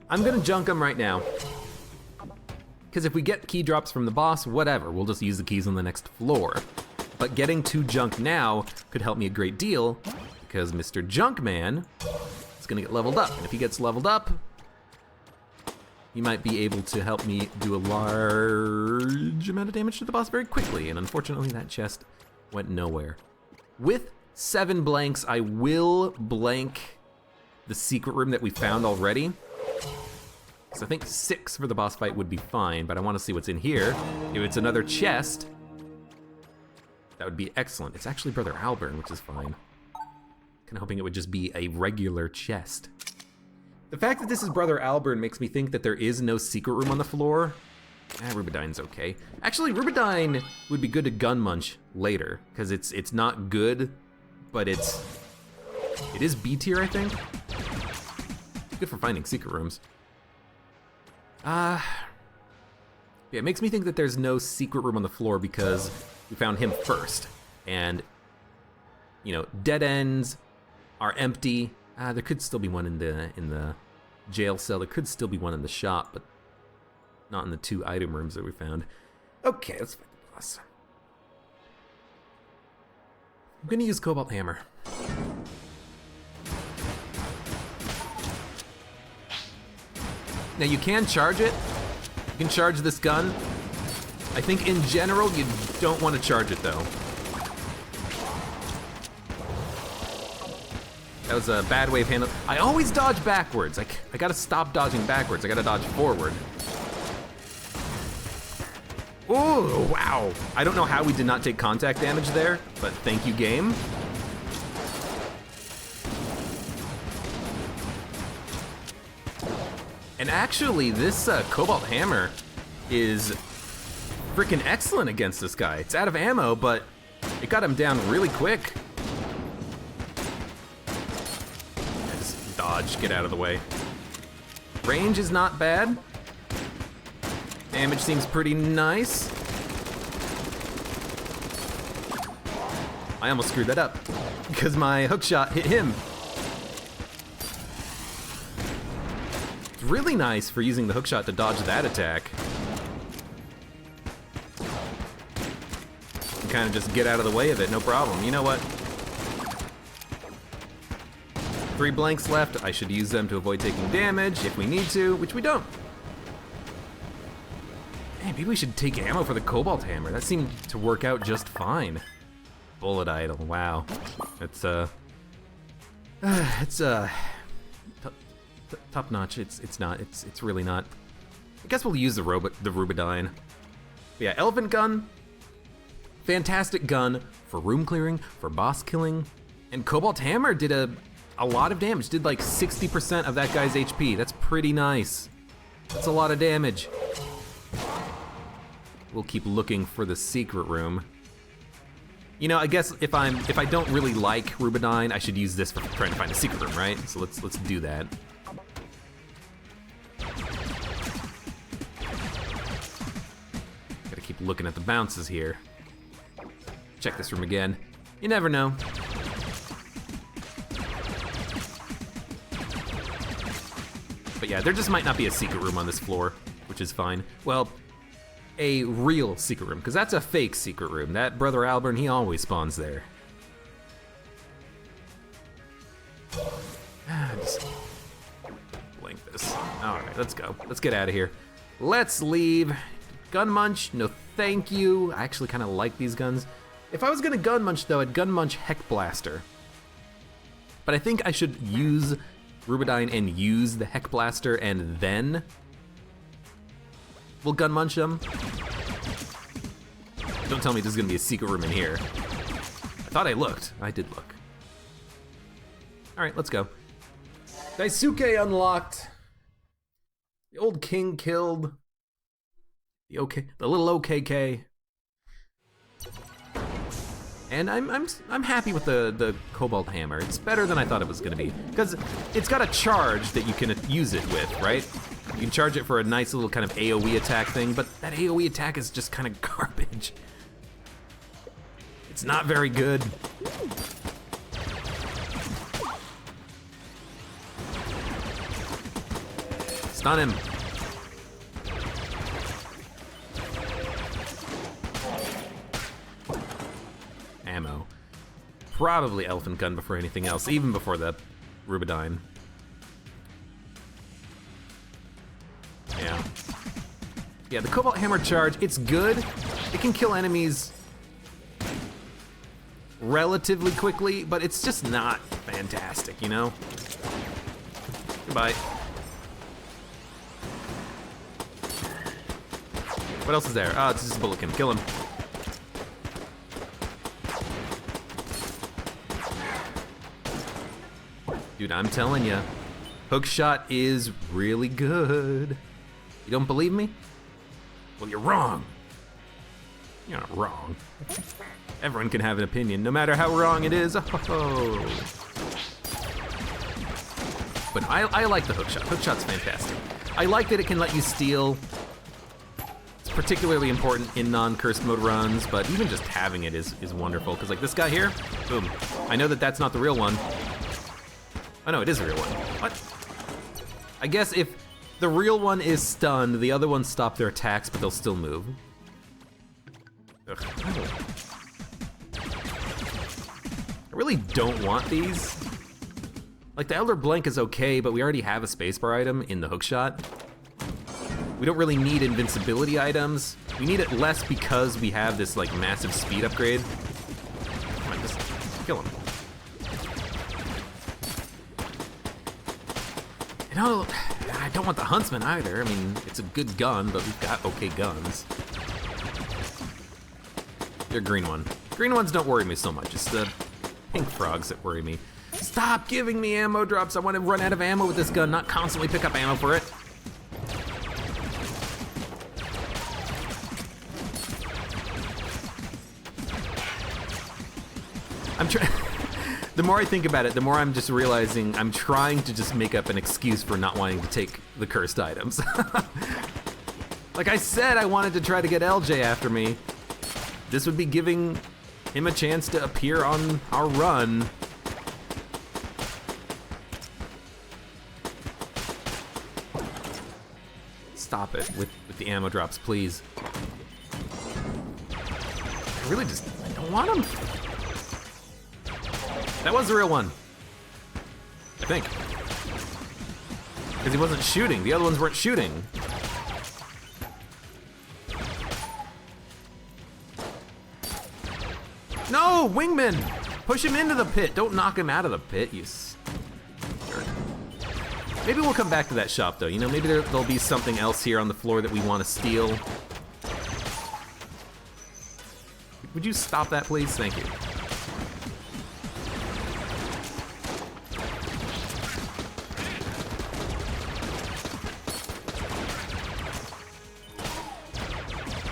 I'm gonna junk them right now, because if we get key drops from the boss, whatever, we'll just use the keys on the next floor. But getting 2 junk now could help me a great deal, because Mr. Junkman is gonna get leveled up. And if he gets leveled up, he might be able to help me do a large amount of damage to the boss very quickly. And unfortunately that chest went nowhere. With 7 blanks, I will blank the secret room that we found already. So I think 6 for the boss fight would be fine, but I wanna see what's in here. If it's another chest, that would be excellent. It's actually Brother Alburn, which is fine. Kinda hoping it would just be a regular chest. The fact that this is Brother Alburn makes me think that there is no secret room on the floor. Rubidine's okay. Actually, Rubidine would be good to gun munch later, because it's not good, but it is B tier, I think. Good for finding secret rooms. Yeah, it makes me think that there's no secret room on the floor because we found him first. And, you know, dead ends are empty. There could still be one in the jail cell. There could still be one in the shop, but not in the 2 item rooms that we found. Okay, let's find the boss. I'm gonna use Cobalt Hammer. Now you can charge it. You can charge this gun. I think in general you don't want to charge it though. That was a bad way of handling. I always dodge backwards. I gotta stop dodging backwards. I gotta dodge forward. Oh, wow. I don't know how we did not take contact damage there, but thank you, game. And actually, this Cobalt Hammer is freaking excellent against this guy. It's out of ammo, but it got him down really quick. Just dodge, get out of the way. Range is not bad. Damage seems pretty nice. I almost screwed that up because my hookshot hit him. It's really nice for using the hookshot to dodge that attack. And kind of just get out of the way of it, no problem. You know what? 3 blanks left. I should use them to avoid taking damage if we need to, which we don't. Man, maybe we should take ammo for the Cobalt Hammer. That seemed to work out just fine. Bullet Idol, wow. It's top notch. It's not. It's really not. I guess we'll use the Rubidine. But yeah, Elephant Gun, fantastic gun for room clearing, for boss killing, and Cobalt Hammer did a lot of damage. Did like 60% of that guy's HP. That's pretty nice. That's a lot of damage. We'll keep looking for the secret room. You know, I guess if I don't really like Rubidine, I should use this for trying to find a secret room, right? So let's do that. looking at the bounces here. Check this room again. You never know. But yeah, there just might not be a secret room on this floor, which is fine. Well, a real secret room, because that's a fake secret room. That Brother Albern, he always spawns there. Just blank this. All right, let's go. Let's get out of here. Let's leave. Gun Munch, no thank you. I actually kind of like these guns. If I was gonna Gun Munch though, I'd Gun Munch Heck Blaster. But I think I should use Rubidyne and use the Heck Blaster and then we'll Gun Munch them. Don't tell me there's gonna be a secret room in here. I thought I looked. I did look. All right, let's go. Daisuke unlocked. The old king killed. The little OKK. And I'm happy with the Cobalt Hammer. It's better than I thought it was gonna be. Because it's got a charge that you can use it with, right? You can charge it for a nice little kind of AoE attack thing, but that AoE attack is just kind of garbage. It's not very good. Stun him. Ammo. Probably Elephant Gun before anything else, even before the Rubidyne. Yeah, the Cobalt Hammer charge, it's good. It can kill enemies relatively quickly, but it's just not fantastic, you know? Goodbye. What else is there? Oh, it's just a Bulletkin. Kill him. Dude, I'm telling ya, hookshot is really good. You don't believe me? Well, you're wrong. You're not wrong. Everyone can have an opinion, no matter how wrong it is. Oh. But I like the hookshot. Hookshot's fantastic. I like that it can let you steal. It's particularly important in non-cursed mode runs, but even just having it is wonderful. Because like this guy here, boom. I know that that's not the real one. Oh no, it is a real one. What? I guess if the real one is stunned, the other ones stop their attacks, but they'll still move. Ugh. I really don't want these. Like the Elder Blank is okay, but we already have a spacebar item in the hookshot. We don't really need invincibility items. We need it less because we have this like massive speed upgrade. Come on, just kill him. You know, I don't want the Huntsman either. I mean, it's a good gun, but we've got okay guns. You're a green one. Green ones don't worry me so much. It's the pink frogs that worry me. Stop giving me ammo drops. I want to run out of ammo with this gun, not constantly pick up ammo for it. I'm trying. The more I think about it, the more I'm just realizing I'm trying to just make up an excuse for not wanting to take the cursed items. Like I said, I wanted to try to get LJ after me. This would be giving him a chance to appear on our run. Stop it with the ammo drops, please. I really just don't want them. That was the real one. I think. Because he wasn't shooting. The other ones weren't shooting. No, Wingman! Push him into the pit. Don't knock him out of the pit, you jerk. Maybe we'll come back to that shop, though. You know, maybe there'll be something else here on the floor that we want to steal. Would you stop that, please? Thank you.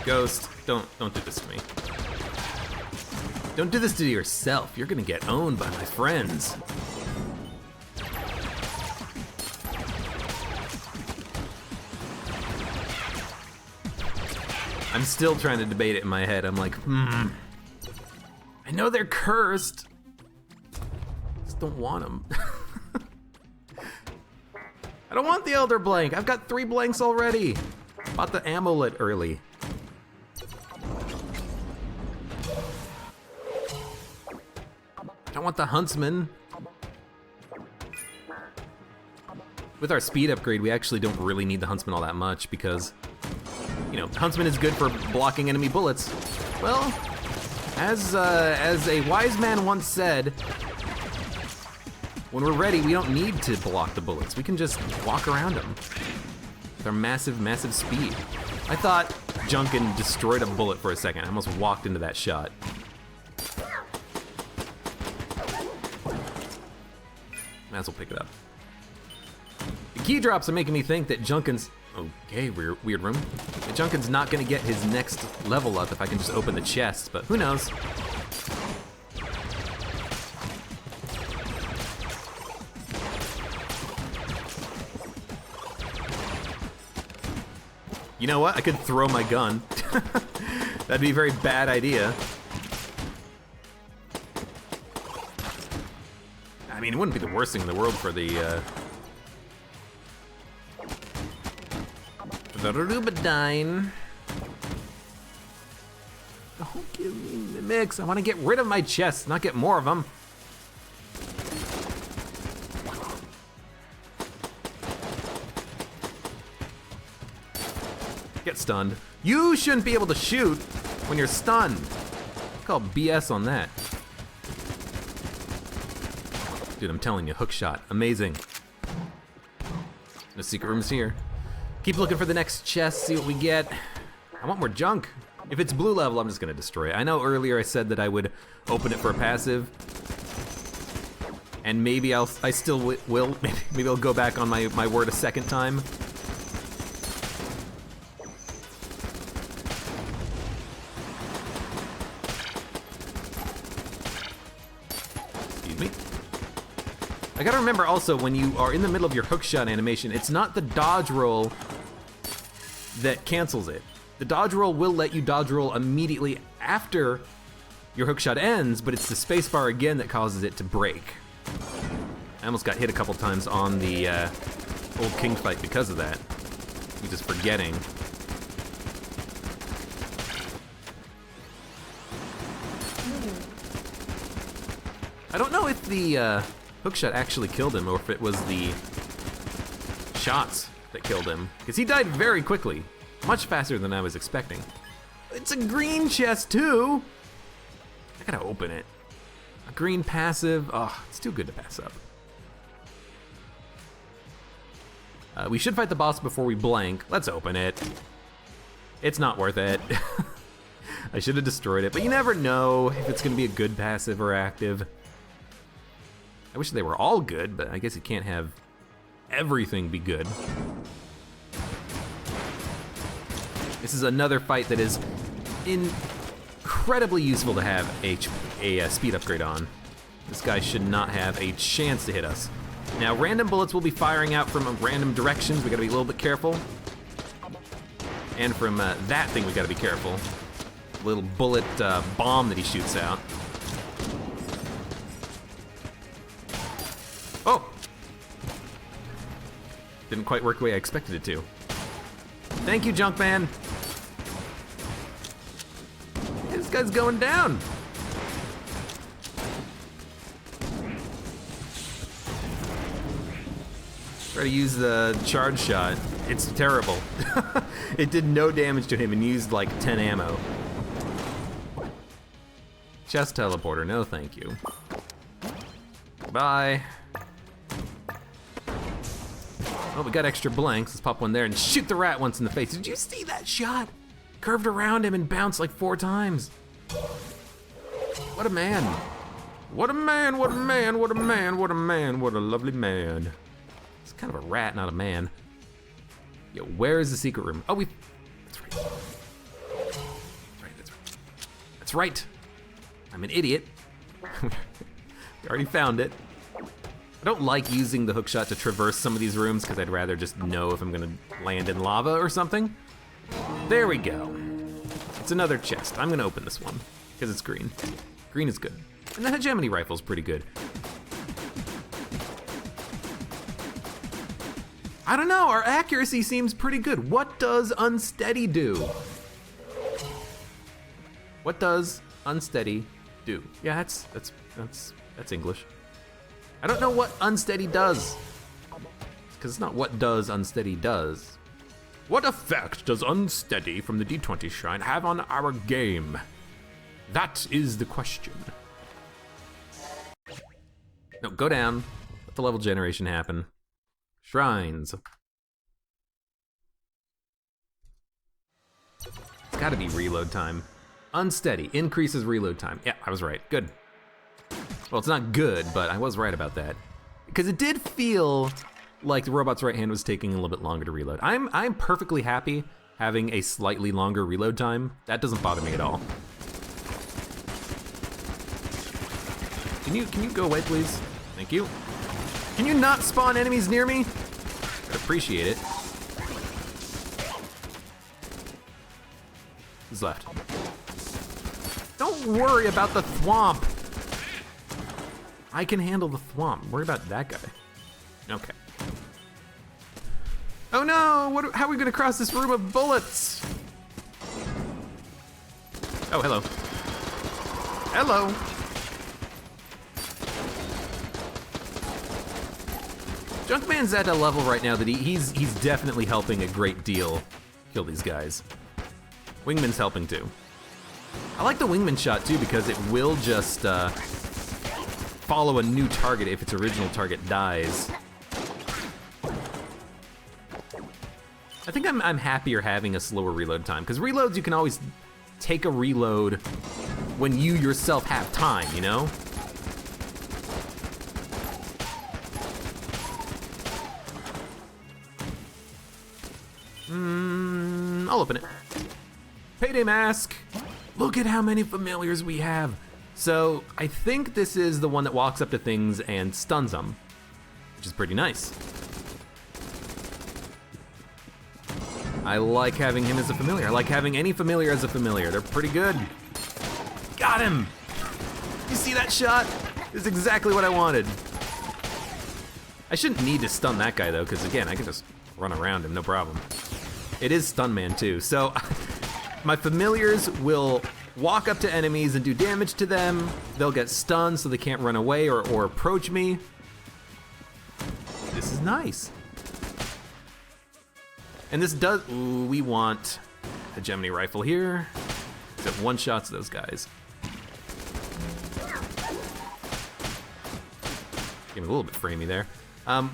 Ghost, don't do this to me. Don't do this to yourself. You're gonna get owned by my friends. I'm still trying to debate it in my head. I'm like, I know they're cursed. Just don't want them. I don't want the Elder Blank. I've got 3 blanks already. Bought the amulet early. I don't want the Huntsman. With our speed upgrade, we actually don't really need the Huntsman all that much because, you know, Huntsman is good for blocking enemy bullets. Well, as a wise man once said, when we're ready, we don't need to block the bullets. We can just walk around them with our massive, massive speed. I thought Junkin destroyed a bullet for a second. I almost walked into that shot. Might as well pick it up. The key drops are making me think that Junkin's, okay, weird room. That Junkin's not gonna get his next level up if I can just open the chest, but who knows? You know what? I could throw my gun. That'd be a very bad idea. I mean, it wouldn't be the worst thing in the world for the Rubidine. Don't give me mimics. I want to get rid of my chests, not get more of them. Get stunned. You shouldn't be able to shoot when you're stunned. Call BS on that. Dude, I'm telling you, hook shot, amazing. No secret rooms here. Keep looking for the next chest, see what we get. I want more junk. If it's blue level, I'm just gonna destroy it. I know earlier I said that I would open it for a passive. And maybe I still will. Maybe I'll go back on my word a second time. I gotta remember also, when you are in the middle of your hookshot animation, it's not the dodge roll that cancels it. The dodge roll will let you dodge roll immediately after your hookshot ends, but it's the spacebar again that causes it to break. I almost got hit a couple times on the old king fight because of that. I'm just forgetting. I don't know if the hookshot actually killed him, or if it was the shots that killed him. Because he died very quickly. Much faster than I was expecting. It's a green chest too! I gotta open it. A green passive, oh, it's too good to pass up. We should fight the boss before we blank. Let's open it. It's not worth it. I should have destroyed it, but you never know if it's gonna be a good passive or active. I wish they were all good, but I guess you can't have everything be good. This is another fight that is incredibly useful to have a speed upgrade on. This guy should not have a chance to hit us. Now, random bullets will be firing out from random directions. We gotta be a little bit careful. And from that thing, we gotta be careful. Little bullet bomb that he shoots out. Oh! Didn't quite work the way I expected it to. Thank you, Junkman! This guy's going down! Try to use the charge shot. It's terrible. It did no damage to him and used like 10 ammo. Chest teleporter, no thank you. Bye. Oh, we got extra blanks. Let's pop one there and shoot the rat once in the face. Did you see that shot? Curved around him and bounced like 4 times. What a man. What a man, what a man, what a man, what a man, what a lovely man. It's kind of a rat, not a man. Yo, where is the secret room? Oh, that's right. That's right, that's right. That's right. I'm an idiot. We already found it. I don't like using the hookshot to traverse some of these rooms because I'd rather just know if I'm gonna land in lava or something. There we go. It's another chest. I'm gonna open this one, because it's green. Green is good. And the hegemony rifle's pretty good. I don't know, our accuracy seems pretty good. What does unsteady do? What does unsteady do? Yeah, that's English. I don't know what unsteady does. Because it's not what does unsteady does. What effect does unsteady from the D20 shrine have on our game? That is the question. No, go down. Let the level generation happen. Shrines. It's gotta be reload time. Unsteady increases reload time. Yeah, I was right, good. Well, it's not good, but I was right about that. Because it did feel like the robot's right hand was taking a little bit longer to reload. I'm perfectly happy having a slightly longer reload time. That doesn't bother me at all. Can you go away, please? Thank you. Can you not spawn enemies near me? I'd appreciate it. Who's left? Don't worry about the thwomp. I can handle the thwomp. Worry about that guy. Okay. Oh no! How are we gonna cross this room of bullets? Oh, hello. Hello. Junkman's at a level right now that he's definitely helping a great deal kill these guys. Wingman's helping too. I like the Wingman shot too because it will just follow a new target if its original target dies. I think I'm happier having a slower reload time because reloads you can always take a reload when you yourself have time, you know? I'll open it. Payday mask. Look at how many familiars we have. So I think this is the one that walks up to things and stuns them, which is pretty nice. I like having him as a familiar. I like having any familiar as a familiar. They're pretty good. Got him. You see that shot? It's exactly what I wanted. I shouldn't need to stun that guy though, because again, I can just run around him, no problem. It is Stun Man too, so my familiars will walk up to enemies and do damage to them. They'll get stunned so they can't run away or approach me. This is nice. And this does, ooh, we want a Gemini rifle here. Except one shots those guys. Getting a little bit framey there.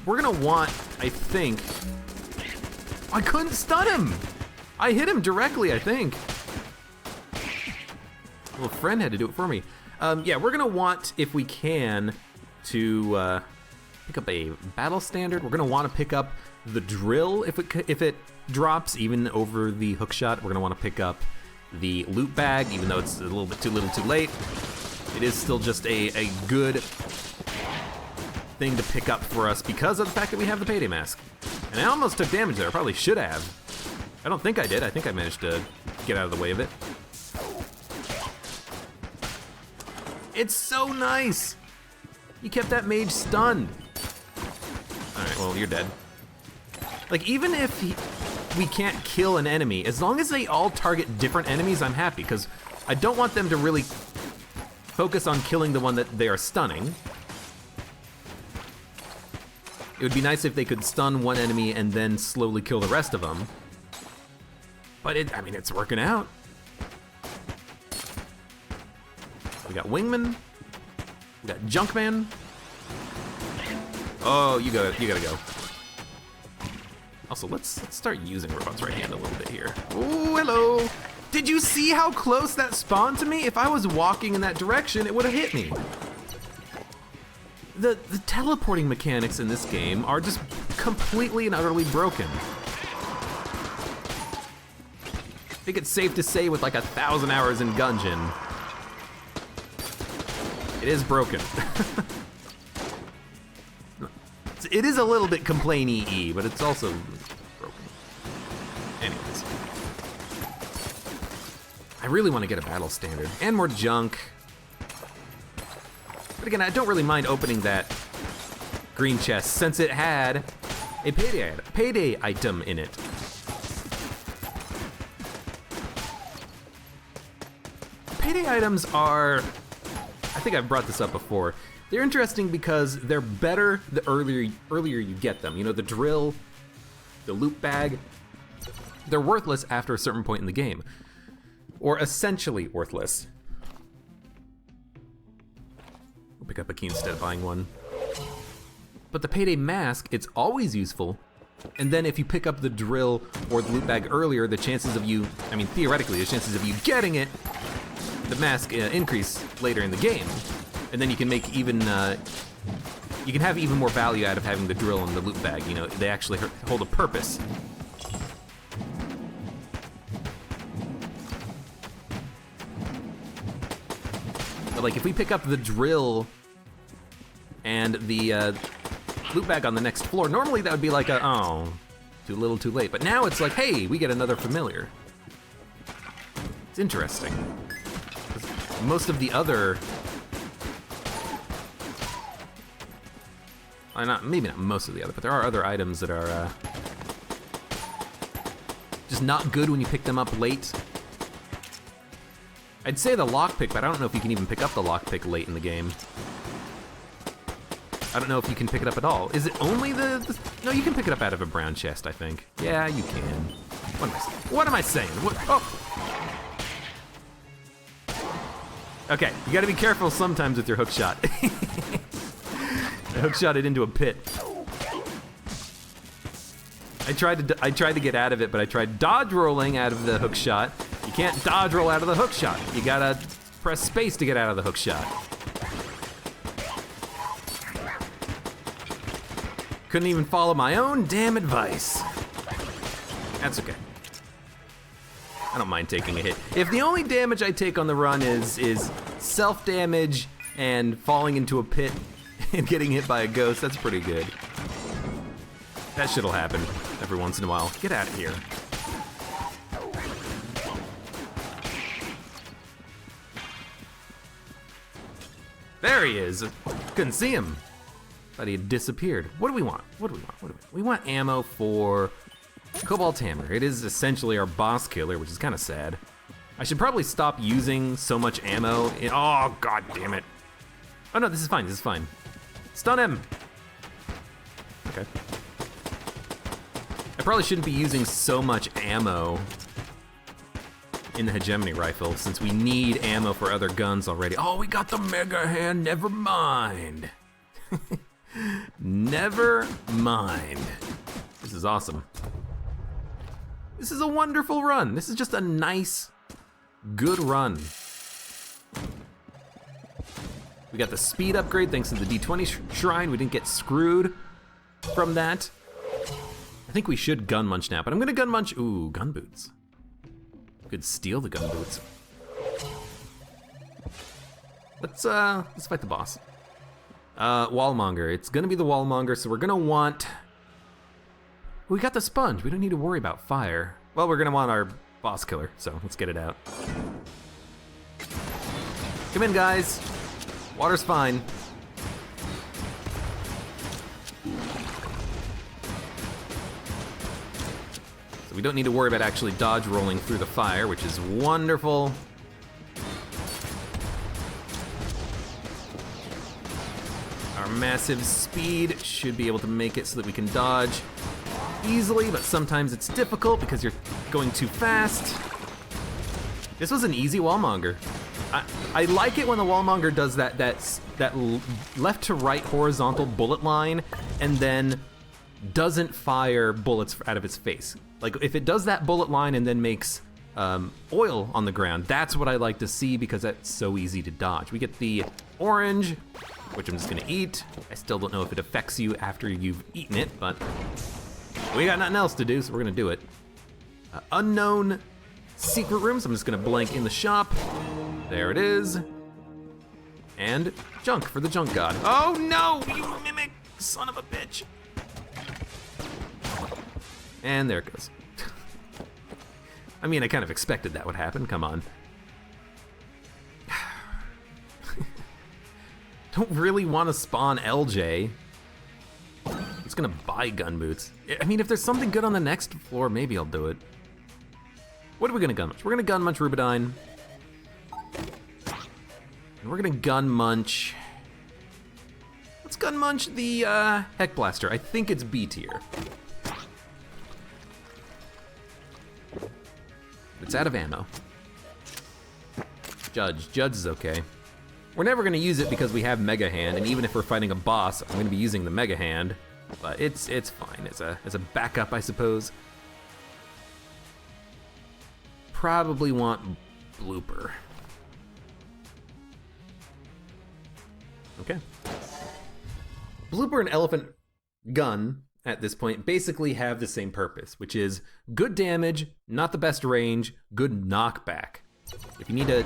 We're gonna want, I think, I couldn't stun him. I hit him directly, I think. A little friend had to do it for me. Yeah, we're gonna want, if we can, to pick up a battle standard. We're gonna want to pick up the drill if it drops, even over the hook shot. We're gonna want to pick up the loot bag, even though it's a little bit too little, too late. It is still just a good thing to pick up for us because of the fact that we have the payday mask. And I almost took damage there. I probably should have. I don't think I did. I think I managed to get out of the way of it. It's so nice. You kept that mage stunned. All right, well, you're dead. Like, even if we can't kill an enemy, as long as they all target different enemies, I'm happy, because I don't want them to really focus on killing the one that they are stunning. It would be nice if they could stun one enemy and then slowly kill the rest of them. But I mean, it's working out. We got Wingman. We got Junkman. Oh, you gotta go. Also, let's start using Robot's right hand a little bit here. Oh, hello. Did you see how close that spawned to me? If I was walking in that direction, it would have hit me. The teleporting mechanics in this game are just completely and utterly broken. I think it's safe to say with like 1,000 hours in Gungeon, it is broken. It is a little bit complain-y, but it's also broken. Anyways. I really want to get a battle standard and more junk. But again, I don't really mind opening that green chest since it had a payday item in it. Payday items are, I think I've brought this up before, they're interesting because they're better the earlier you get them. You know, the drill, the loot bag, they're worthless after a certain point in the game. Or essentially worthless. We'll pick up a key instead of buying one. But the payday mask, it's always useful. And then if you pick up the drill or the loot bag earlier, the chances of you, I mean theoretically, the chances of you getting it, the mask increase later in the game. And then you can make even, you can have even more value out of having the drill and the loot bag. You know, they actually hold a purpose. But like if we pick up the drill and the loot bag on the next floor, normally that would be like a, oh, too little too late. But now it's like, hey, we get another familiar. It's interesting. Most of the other, maybe not most of the other, but there are other items that are just not good when you pick them up late. I'd say the lockpick, but I don't know if you can even pick up the lockpick late in the game. I don't know if you can pick it up at all. Is it only the no, you can pick it up out of a brown chest, I think. Yeah, you can. What am I saying? What? Oh. Okay, you gotta be careful sometimes with your hook shot. I hook shot it into a pit. I tried to get out of it, but I tried dodge rolling out of the hook shot. You can't dodge roll out of the hook shot. You gotta press space to get out of the hook shot. Couldn't even follow my own damn advice. That's okay. I don't mind taking a hit. If the only damage I take on the run is self-damage and falling into a pit and getting hit by a ghost, that's pretty good. That shit'll happen every once in a while. Get out of here. There he is. Couldn't see him. Thought he had disappeared. What do we want? What do we want? We want ammo for Cobalt Hammer. It is essentially our boss killer, which is kind of sad. I should probably stop using so much ammo. Oh, god damn it. Oh no, this is fine, this is fine. Stun him! Okay. I probably shouldn't be using so much ammo in the hegemony rifle since we need ammo for other guns already. Oh, we got the mega hand, never mind. Never mind. This is awesome. This is a wonderful run. This is just a nice, good run. We got the speed upgrade thanks to the D20 shrine. We didn't get screwed from that. I think we should gun munch now, but I'm gonna gun munch. Ooh, gun boots. Could steal the gun boots. Let's fight the boss. Wallmonger. It's gonna be the Wallmonger, so we're gonna want. We got the sponge. We don't need to worry about fire. Well, we're gonna want our boss killer, so let's get it out. Come in, guys. Water's fine. So we don't need to worry about actually dodge rolling through the fire, which is wonderful. Our massive speed should be able to make it so that we can dodge easily, but sometimes it's difficult because you're going too fast. This was an easy Wallmonger. I like it when the Wallmonger does that left to right horizontal bullet line and then doesn't fire bullets out of its face. Like if it does that bullet line and then makes oil on the ground, that's what I like to see because that's so easy to dodge. We get the orange, which I'm just gonna eat. I still don't know if it affects you after you've eaten it, but we got nothing else to do, so we're gonna do it. Unknown secret rooms. I'm just gonna blank in the shop. There it is. And junk for the junk god. Oh no, you mimic, son of a bitch. And there it goes. I mean, I kind of expected that would happen, come on. don't really want to spawn LJ. He's gonna buy gun boots. I mean, if there's something good on the next floor, maybe I'll do it. What are we gonna gun munch? We're gonna gun munch Rubidyne. And we're gonna gun munch. Let's gun munch the Heck Blaster. I think it's B tier. It's out of ammo. Judge is okay. We're never gonna use it because we have Mega Hand, and even if we're fighting a boss, I'm gonna be using the Mega Hand. But it's fine. It's a backup, I suppose. Probably want Blooper. Okay. Blooper and Elephant Gun at this point basically have the same purpose, which is good damage, not the best range, good knockback. If you need to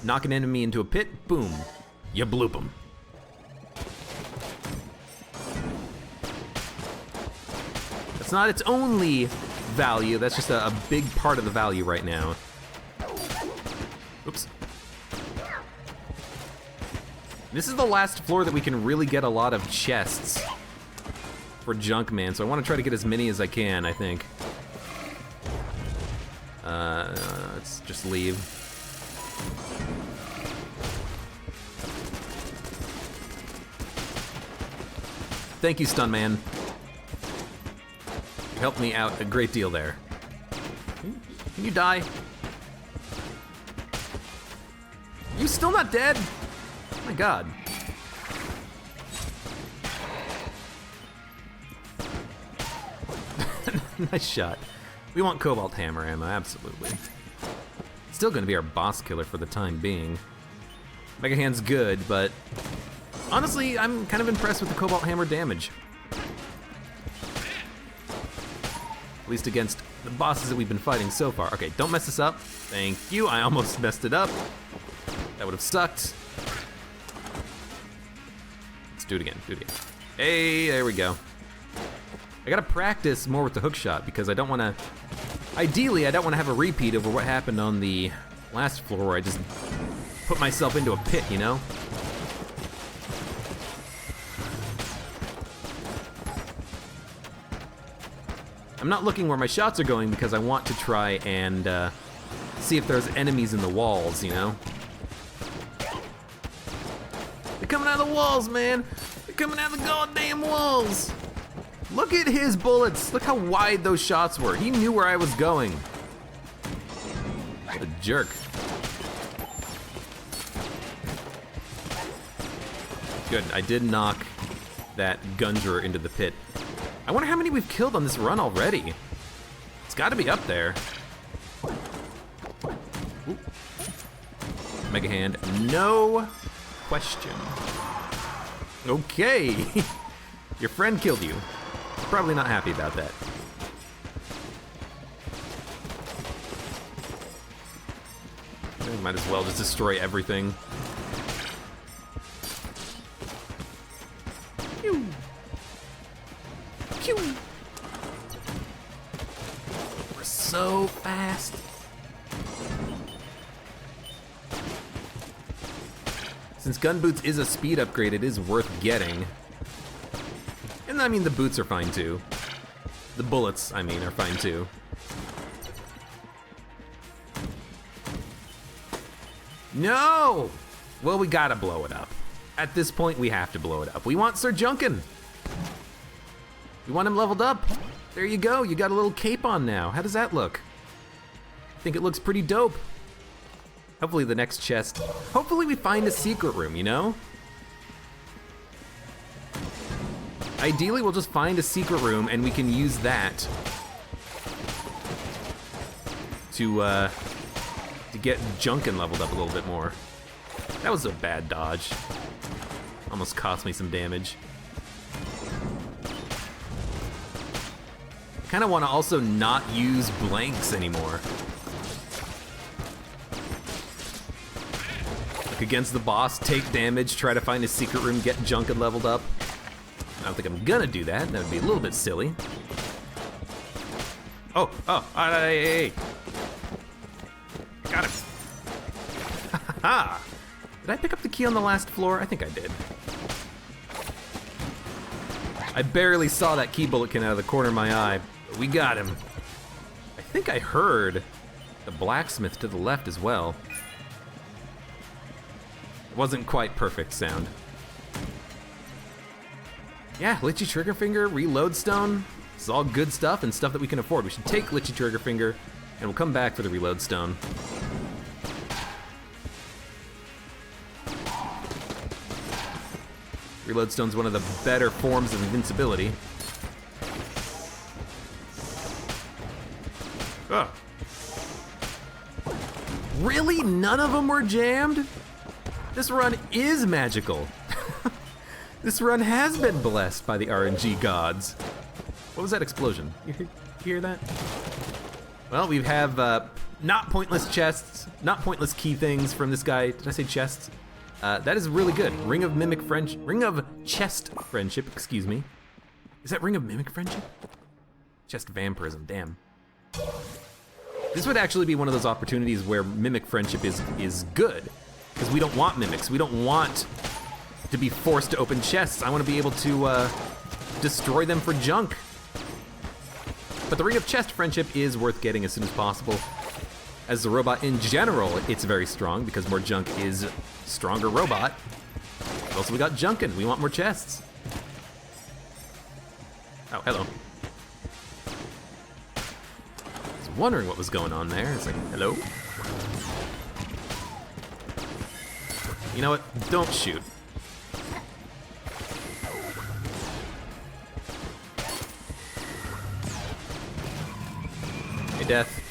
knock an enemy into a pit, boom, you bloop them. It's not its only value, that's just a big part of the value right now. Oops. This is the last floor that we can really get a lot of chests for Junkman, so I want to try to get as many as I can, I think. Let's just leave. Thank you, Stunman. You helped me out a great deal there. Can you die? You still not dead? Oh my god. Nice shot. We want Cobalt Hammer ammo, absolutely. Still gonna be our boss killer for the time being. Mega Hand's good, but honestly, I'm kind of impressed with the Cobalt Hammer damage. At least against the bosses that we've been fighting so far. Okay, don't mess this up. Thank you, I almost messed it up. That would have sucked. Let's do it again, Hey, there we go. I gotta practice more with the hook shot because I don't wanna, ideally I don't wanna have a repeat over what happened on the last floor where I just put myself into a pit, you know? I'm not looking where my shots are going because I want to try and see if there's enemies in the walls, you know? They're coming out of the walls, man! They're coming out of the goddamn walls! Look at his bullets! Look how wide those shots were. He knew where I was going. What a jerk. Good, I did knock that Gungeon into the pit. I wonder how many we've killed on this run already. It's gotta be up there. Ooh. Mega Hand, no question. Okay, your friend killed you. Probably not happy about that. Might as well just destroy everything. Pew! Pew! We're so fast. Since gun boots is a speed upgrade, it is worth getting. And I mean, the boots are fine too. The bullets, I mean, are fine too. No! Well, we gotta blow it up. At this point, we have to blow it up. We want Sir Junkin. We want him leveled up. There you go, you got a little cape on now. How does that look? I think it looks pretty dope. Hopefully the next chest, hopefully we find a secret room, you know? Ideally, we'll just find a secret room and we can use that to get Junkin leveled up a little bit more. That was a bad dodge. Almost cost me some damage. I kind of want to also not use blanks anymore. Like against the boss, take damage, try to find a secret room, get Junkin leveled up. I don't think I'm gonna do that. That would be a little bit silly. Oh, hey. Got him. Ha! Did I pick up the key on the last floor? I think I did. I barely saw that key bullet out of the corner of my eye, but we got him. I think I heard the blacksmith to the left as well. It wasn't quite perfect sound. Yeah, Litchi Triggerfinger, Reload Stone. This is all good stuff and stuff that we can afford. We should take Litchi Triggerfinger and we'll come back for the Reload Stone. Reload Stone's one of the better forms of invincibility. Oh. Really? None of them were jammed? This run is magical. This run has been blessed by the RNG gods. What was that explosion? You hear that? Well, we have not pointless chests, not pointless key things from this guy. Did I say chests? That is really good. Ring of Chest Friendship, excuse me. Is that Ring of Mimic Friendship? Chest Vampirism, damn. This would actually be one of those opportunities where Mimic Friendship is good, because we don't want mimics. We don't want to be forced to open chests. I want to be able to destroy them for junk. But the Ring of Chest Friendship is worth getting as soon as possible. As a robot in general, it's very strong because more junk is stronger robot. Also, we got Junkin. We want more chests. Oh, hello. I was wondering what was going on there. It's like, hello? You know what? Don't shoot. Hey, Death.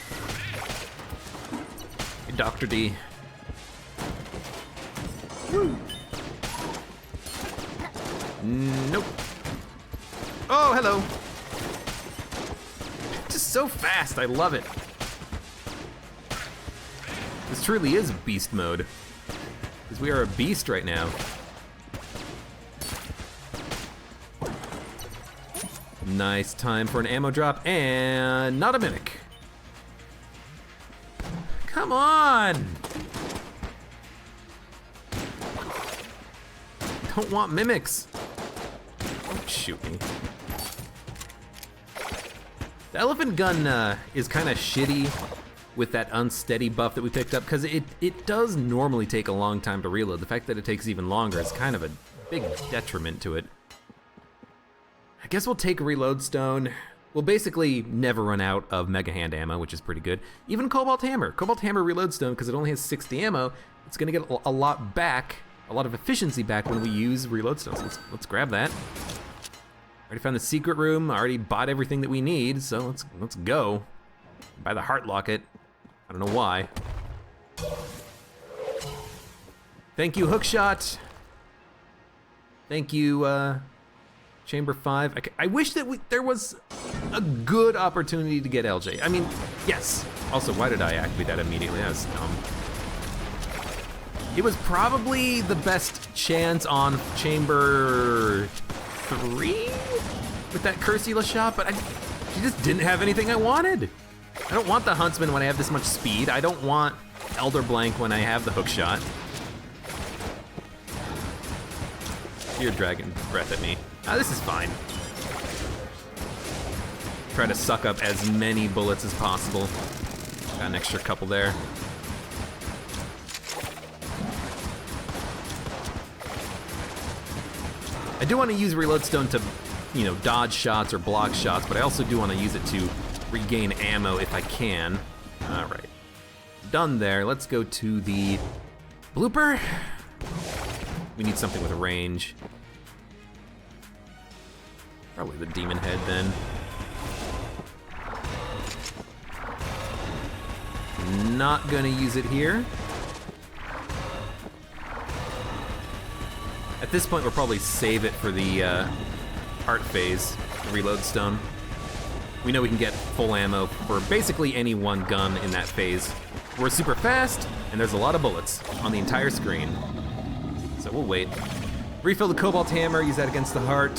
Hey, Dr. D. Woo. Nope. Oh, hello. Just so fast, I love it. This truly is beast mode. Because we are a beast right now. Nice time for an ammo drop, and not a mimic. Come on! Don't want mimics. Don't shoot me. The elephant gun is kind of shitty with that unsteady buff that we picked up, because it does normally take a long time to reload. The fact that it takes even longer is kind of a big detriment to it. I guess we'll take a Reload Stone. We'll basically never run out of Mega Hand ammo, which is pretty good. Even Cobalt Hammer. Cobalt Hammer Reload Stone, because it only has 60 ammo, it's gonna get a lot back, a lot of efficiency back when we use Reload Stones. Let's grab that. Already found the secret room, already bought everything that we need, so let's go. Buy the Heart Locket. I don't know why. Thank you, Hookshot. Thank you, Chamber 5. I wish that there was a good opportunity to get LJ. I mean, yes. Also, why did I activate that immediately? That was dumb. It was probably the best chance on Chamber 3 with that Cursula shot, but she just didn't have anything I wanted. I don't want the Huntsman when I have this much speed. I don't want Elder Blank when I have the hook shot. Your Dragon Breath at me. This is fine. Try to suck up as many bullets as possible. Got an extra couple there. I do want to use Reload Stone to, dodge shots or block shots, but I also do want to use it to regain ammo if I can. All right, done there. Let's go to the blooper. We need something with a range. Probably the Demon Head then. Not gonna use it here. At this point, we'll probably save it for the art phase, the Reload Stone. We know we can get full ammo for basically any one gun in that phase. We're super fast, and there's a lot of bullets on the entire screen. So we'll wait. Refill the Cobalt Hammer, use that against the heart.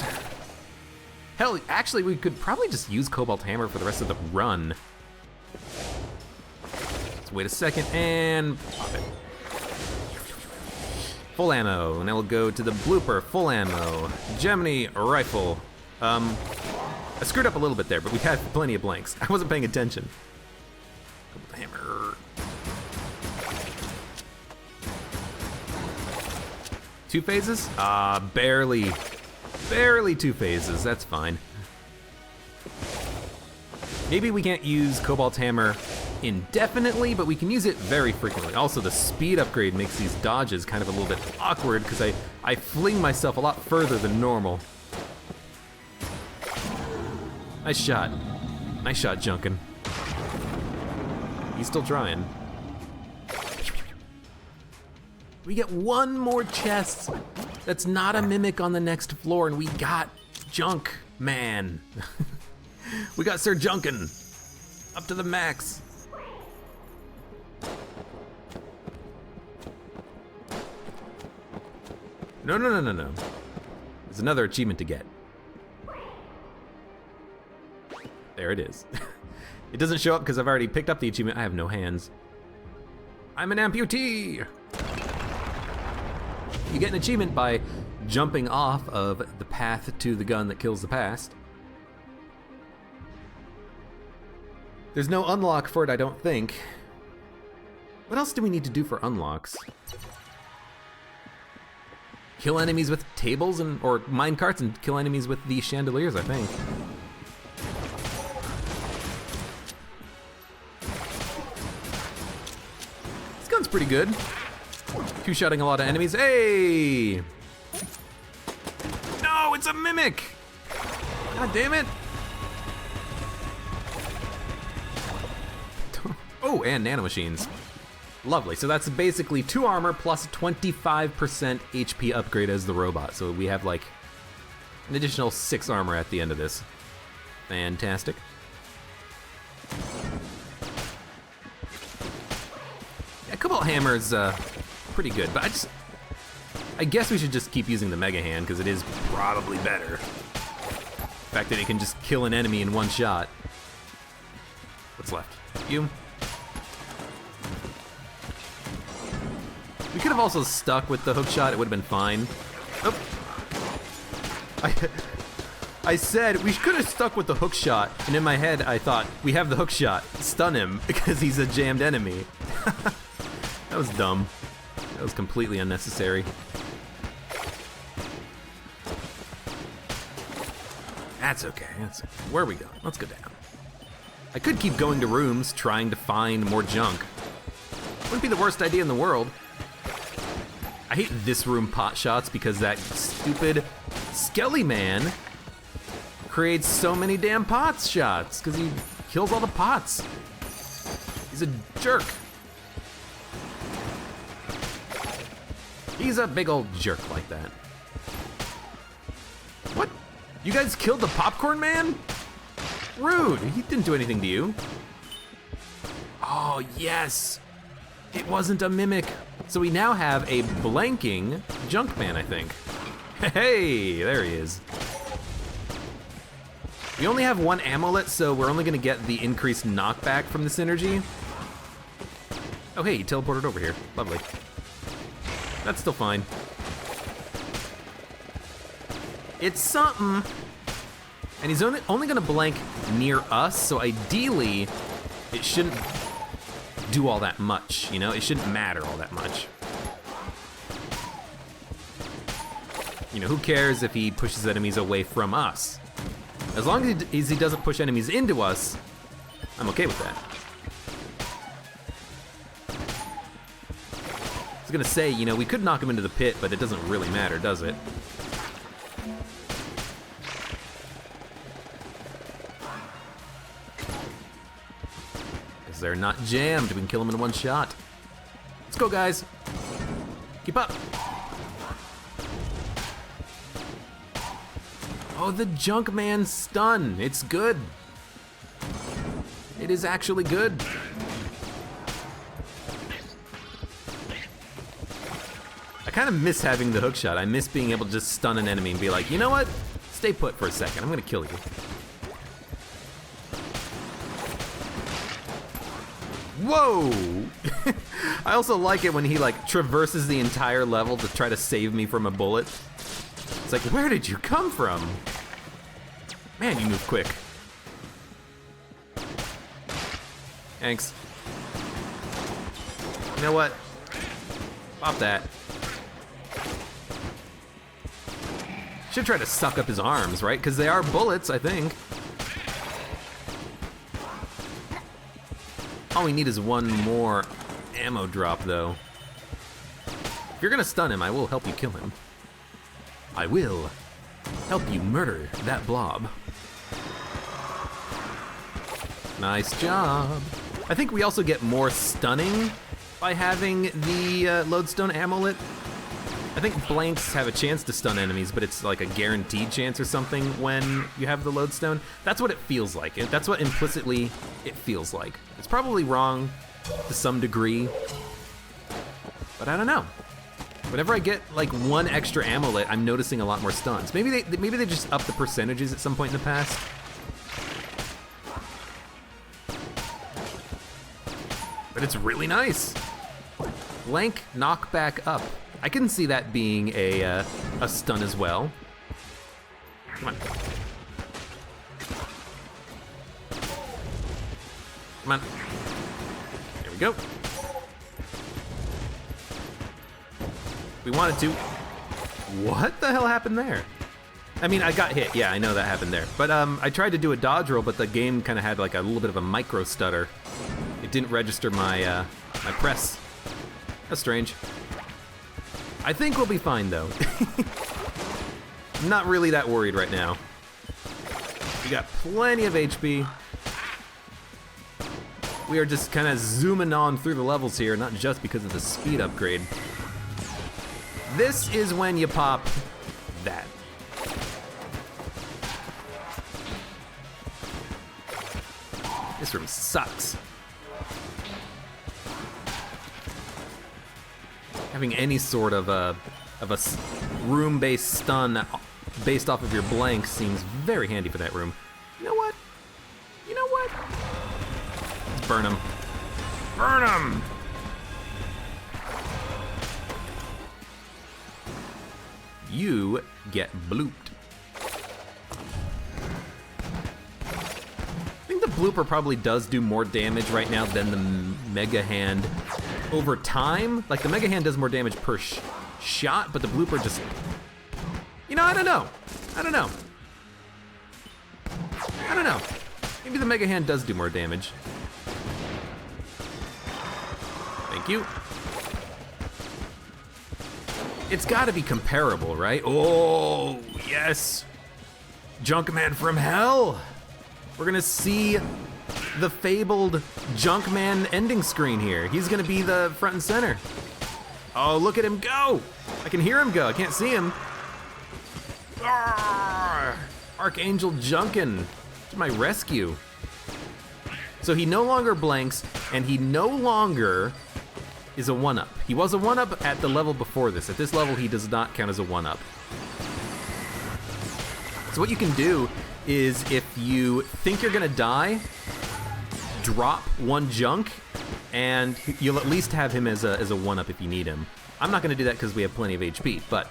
Hell, actually, we could probably just use Cobalt Hammer for the rest of the run. Let's wait a second and pop it. Full ammo, and I will go to the blooper, full ammo. Gemini rifle. I screwed up a little bit there, but we had plenty of blanks. I wasn't paying attention. Hammer. 2 phases? Barely. Barely 2 phases, that's fine. Maybe we can't use Cobalt's hammer indefinitely, but we can use it very frequently. Also, the speed upgrade makes these dodges kind of a little bit awkward because I fling myself a lot further than normal. Nice shot. Nice shot, Junkin. He's still trying. We get 1 more chest that's not a mimic on the next floor, and we got Junk Man. We got Sir Junkin. Up to the max. No. There's another achievement to get. There it is. It doesn't show up because I've already picked up the achievement. I have no hands. I'm an amputee! You get an achievement by jumping off of the path to the gun that kills the past. There's no unlock for it, I don't think. What else do we need to do for unlocks? Kill enemies with tables or minecarts and kill enemies with the chandeliers, I think. This gun's pretty good. Two-shotting a lot of enemies. Hey! No, it's a mimic! God damn it! Oh, and nanomachines. Lovely, so that's basically 2 armor plus 25% HP upgrade as the robot. So we have like an additional 6 armor at the end of this. Fantastic. Yeah, Cobalt Hammer's pretty good, but I guess we should just keep using the Mega Hand because it is probably better. The fact that it can just kill an enemy in 1 shot. What's left? You? We could have also stuck with the hook shot, it would have been fine. Oh. I said we could have stuck with the hook shot, and in my head I thought, we have the hook shot, stun him, because he's a jammed enemy. That was dumb. That was completely unnecessary. That's okay, where are we going? Let's go down. I could keep going to rooms, trying to find more junk. Wouldn't be the worst idea in the world. I hate this room pot shots because that stupid Skelly Man creates so many damn pots shots because he kills all the pots. He's a jerk. He's a big old jerk like that. What? You guys killed the Popcorn Man? Rude, he didn't do anything to you. Oh, yes. It wasn't a mimic. So we now have a blanking Junkman, I think. Hey, there he is. We only have 1 amulet, so we're only gonna get the increased knockback from this energy. Oh hey, he teleported over here, lovely. That's still fine. It's something. And he's only gonna blank near us, so ideally, it shouldn't do all that much, you know? It shouldn't matter all that much. You know, who cares if he pushes enemies away from us? As long as he doesn't push enemies into us, I'm okay with that. I was gonna say, you know, we could knock him into the pit, but it doesn't really matter, does it? They're not jammed. We can kill them in 1 shot. Let's go, guys. Keep up. Oh, the Junkman stun. It's good. It is actually good. I kind of miss having the hook shot. I miss being able to just stun an enemy and be like, you know what? Stay put for a second. I'm gonna kill you. Whoa! I also like it when he like traverses the entire level to try to save me from a bullet. It's like, where did you come from? Man, you move quick. Thanks. You know what? Pop that. Should try to suck up his arms, right? Because they are bullets, I think. All we need is one more ammo drop, though. If you're gonna stun him, I will help you kill him. I will help you murder that blob. Nice job. I think we also get more stunning by having the lodestone amulet. I think blanks have a chance to stun enemies, but it's like a guaranteed chance or something when you have the lodestone. That's what it feels like. That's what implicitly it feels like. It's probably wrong to some degree, but I don't know. Whenever I get like one extra amulet, I'm noticing a lot more stuns. Maybe they just up the percentages at some point in the past. But it's really nice. Blank knockback up. I can see that being a stun as well. Come on. Come on. There we go. We wanted to. What the hell happened there? I mean, I got hit. Yeah, I know that happened there. But I tried to do a dodge roll, but the game kind of had like a little bit of a micro stutter. It didn't register my my press. That's strange. I think we'll be fine though. I'm not really that worried right now. We got plenty of HP. We are just kind of zooming on through the levels here, not just because of the speed upgrade. This is when you pop that. This room sucks. Having any sort of a room-based stun based off of your blank seems very handy for that room. You know what? You know what? Let's burn him. Burn him! You get blooped. I think the blooper probably does do more damage right now than the Mega Hand over time. Like the Mega Hand does more damage per shot, but the blooper just, you know, I don't know. I don't know. I don't know. Maybe the Mega Hand does do more damage. Thank you. It's gotta be comparable, right? Oh, yes. Junkman from hell. We're gonna see the fabled Junkman ending screen here. He's gonna be the front and center. Oh, look at him go. I can hear him go, I can't see him. Arrgh! Archangel Junkin to my rescue. So he no longer blanks, and he no longer is a 1-up. He was a 1-up at the level before this. At this level, he does not count as a 1-up. So what you can do is if you think you're gonna die, drop one junk, and you'll at least have him as a 1-up if you need him. I'm not gonna do that because we have plenty of HP, but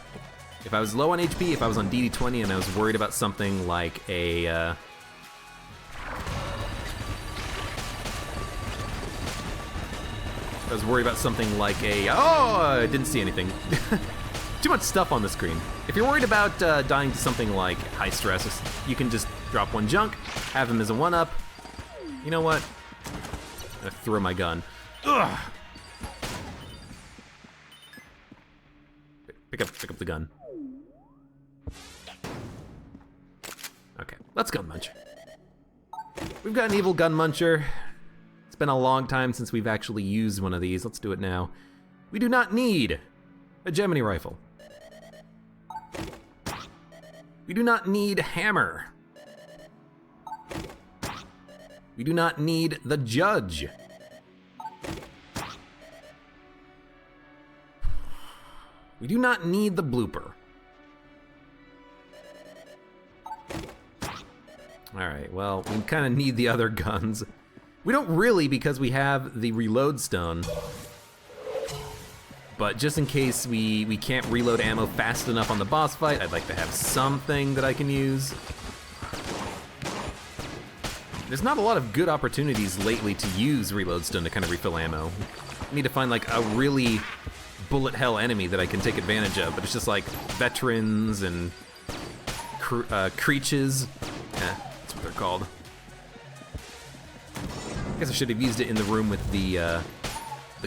if I was low on HP, if I was on DD20 and I was worried about something like a, oh, I didn't see anything. Too much stuff on the screen. If you're worried about dying to something like high stress, you can just drop one junk, have him as a 1-up. You know what? I'm gonna throw my gun. Ugh. Pick up the gun. Okay, let's gun munch. We've got an evil gun muncher. It's been a long time since we've actually used one of these. Let's do it now. We do not need a Gemini rifle. We do not need hammer. We do not need the judge. We do not need the blooper. All right, well, we kind of need the other guns. We don't really because we have the reload stone. But just in case we can't reload ammo fast enough on the boss fight, I'd like to have something that I can use. There's not a lot of good opportunities lately to use reload stone to kind of refill ammo. I need to find like a really bullet hell enemy that I can take advantage of, but it's just like veterans and creaches. That's what they're called. I guess I should have used it in the room with the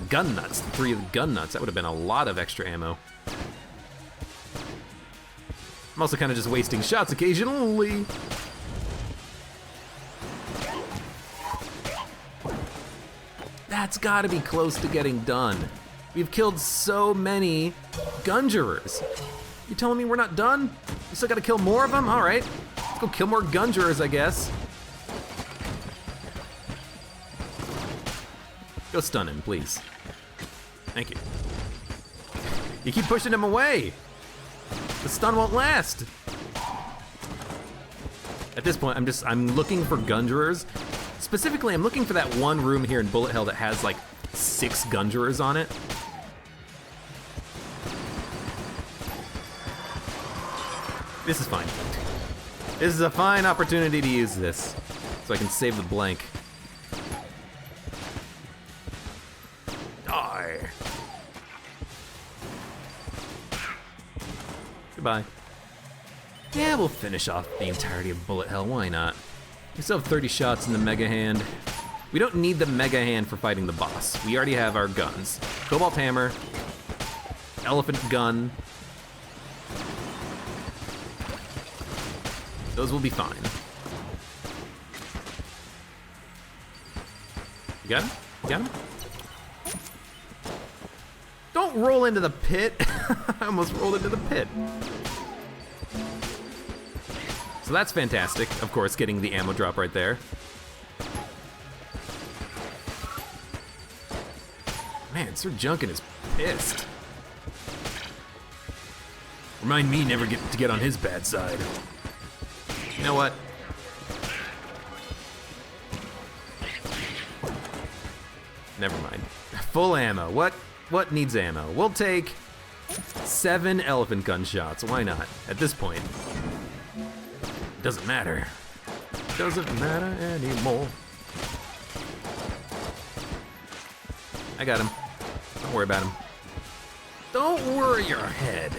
gun nuts, the 3 of the gun nuts. That would have been a lot of extra ammo. I'm also kind of just wasting shots occasionally. That's gotta be close to getting done. We've killed so many Gungerers. You telling me we're not done? We still gotta kill more of them? All right, let's go kill more Gungerers, I guess. Go stun him, please. Thank you. You keep pushing him away. The stun won't last. At this point, I'm looking for Gungerers. Specifically, I'm looking for that one room here in Bullet Hell that has like 6 Gungerers on it. This is fine. This is a fine opportunity to use this, so I can save the blank. Die. Goodbye. Yeah, we'll finish off the entirety of Bullet Hell, why not? We still have 30 shots in the Mega Hand. We don't need the Mega Hand for fighting the boss. We already have our guns. Cobalt Hammer, Elephant Gun. Those will be fine. You got him? You got him? Don't roll into the pit. I almost rolled into the pit. So that's fantastic, of course, getting the ammo drop right there. Man, Sir Junkin is pissed. Remind me never to get on his bad side. You know what? Never mind. Full ammo. What needs ammo? We'll take 7 elephant gun shots. Why not? At this point. Doesn't matter. Doesn't matter anymore. I got him. Don't worry about him. Don't worry your head.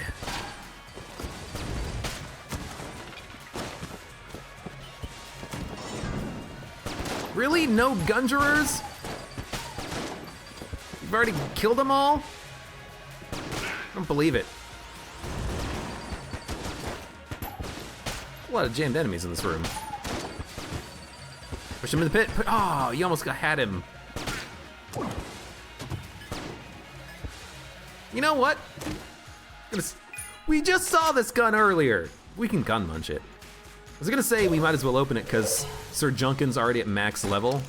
Really? No Gungerers? You've already killed them all? I don't believe it. A lot of jammed enemies in this room. Push him in the pit. Oh, you almost had him. You know what? We just saw this gun earlier. We can gun munch it. I was gonna say we might as well open it because Sir Junkin's already at max level.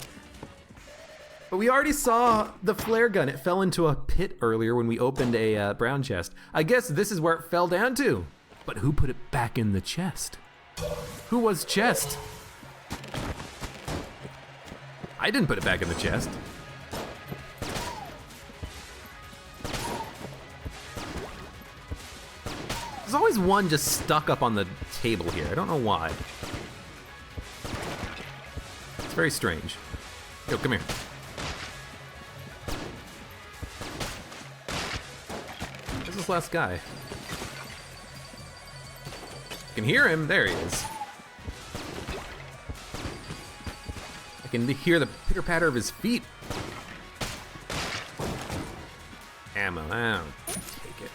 But we already saw the flare gun. It fell into a pit earlier when we opened a brown chest. I guess this is where it fell down to. But who put it back in the chest? Who was chest? I didn't put it back in the chest. There's always one just stuck up on the table here. I don't know why. It's very strange. Yo, come here. Where's this last guy? I can hear him. There he is. I can hear the pitter-patter of his feet. Ammo. I'll take it.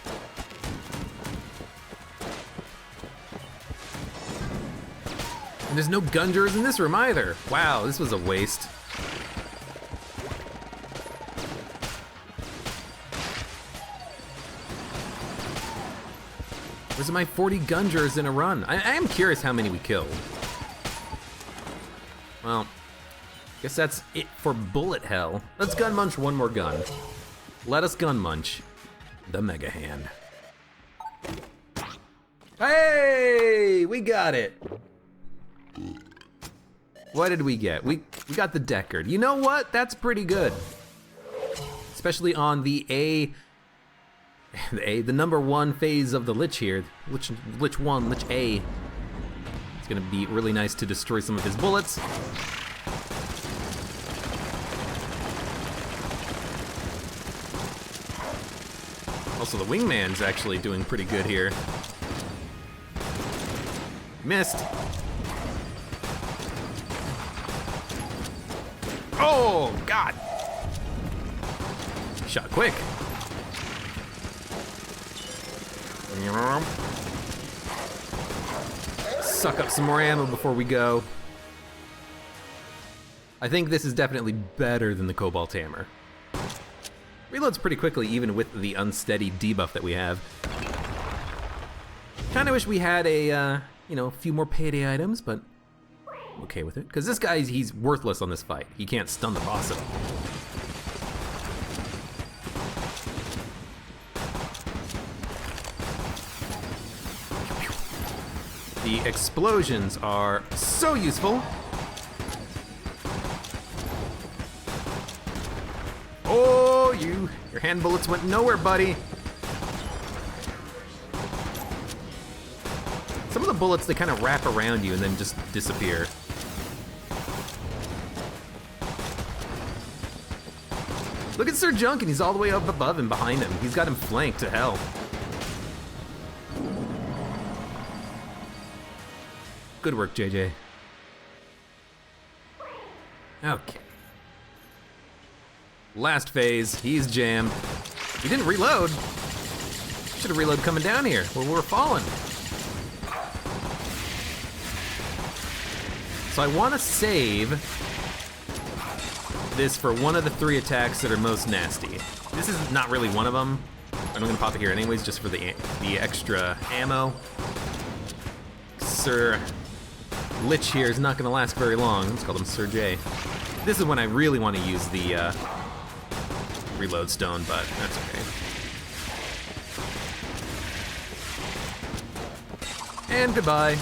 And there's no Gungerers in this room either. Wow, this was a waste. Where's my 40 Gungerers in a run? I am curious how many we killed. Well, guess that's it for Bullet Hell. Let's gun munch one more gun. Let us gun munch the Mega Hand. Hey, we got it. What did we get? We got the Deckard. You know what? That's pretty good. Especially on the number 1 phase of the Lich here. Lich 1, Lich A. It's gonna be really nice to destroy some of his bullets. Also, the Wingman's actually doing pretty good here. Missed. Oh, God. Shot quick. Suck up some more ammo before we go. I think this is definitely better than the Cobalt Hammer. Reloads pretty quickly even with the unsteady debuff that we have. Kinda wish we had a, few more payday items, but I'm okay with it. Because this guy, he's worthless on this fight. He can't stun the boss at all. The explosions are so useful. Oh, your hand bullets went nowhere, buddy. Some of the bullets, they kind of wrap around you and then just disappear. Look at Sir Junkin, he's all the way up above and behind him. He's got him flanked to hell. Good work, JJ. Okay. Last phase, he's jammed. He didn't reload. Should have reloaded coming down here where we're falling. So I want to save this for one of the 3 attacks that are most nasty. This is not really one of them. I'm gonna pop it here anyways, just for the extra ammo. Sir Lich here is not gonna last very long. Let's call him Sir J. This is when I really want to use the reload stone, but that's okay. And goodbye.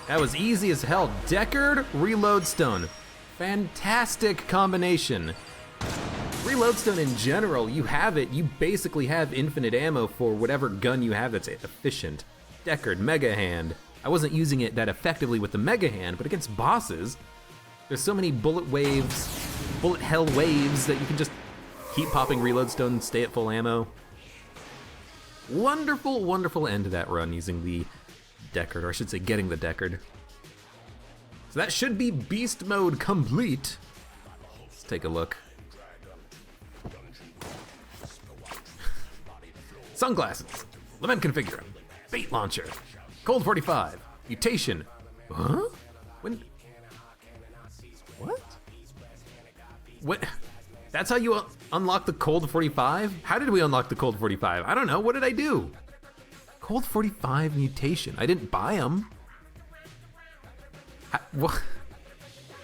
That was easy as hell. Deckard, reload stone. Fantastic combination. Reload stone in general, you have it, you basically have infinite ammo for whatever gun you have that's efficient. Deckard, Mega Hand. I wasn't using it that effectively with the Mega Hand, but against bosses, there's so many bullet hell waves that you can just keep popping reload stone and stay at full ammo. Wonderful, wonderful end to that run using the Deckard, or I should say getting the Deckard. So that should be beast mode complete. Let's take a look. Sunglasses, Lament Configure, Bait Launcher, Cold 45, Mutation. Huh? When? What? What? That's how you unlock the Cold 45? How did we unlock the Cold 45? I don't know, what did I do? Cold 45 Mutation, I didn't buy them.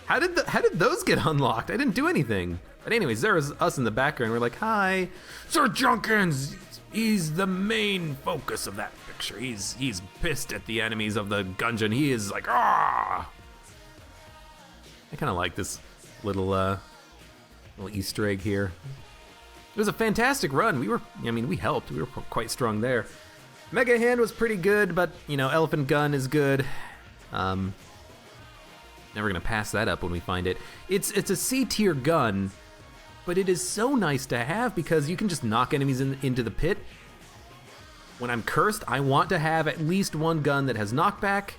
How did those get unlocked? I didn't do anything. But anyways, there was us in the background, we're like, hi, Sir Junkins, he's the main focus of that picture. He's pissed at the enemies of the Gungeon. He is like, ah! I kinda like this little Easter egg here. It was a fantastic run. We helped. We were quite strong there. Mega Hand was pretty good, but Elephant Gun is good. Never gonna pass that up when we find it. It's a C tier gun, but it is so nice to have because you can just knock enemies into the pit. When I'm cursed, I want to have at least one gun that has knockback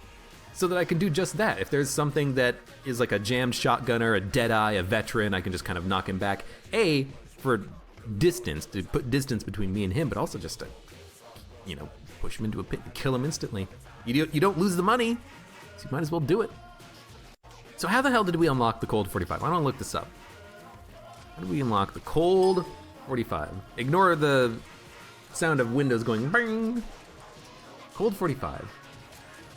so that I can do just that. If there's something that is like a jammed shotgunner, a Deadeye, a veteran, I can just kind of knock him back. A, for distance, to put distance between me and him, but also just to, push him into a pit and kill him instantly. You don't lose the money, so you might as well do it. So how the hell did we unlock the Cold 45? I want to look this up. How did we unlock the Cold 45? Ignore the sound of windows going bing. Cold 45.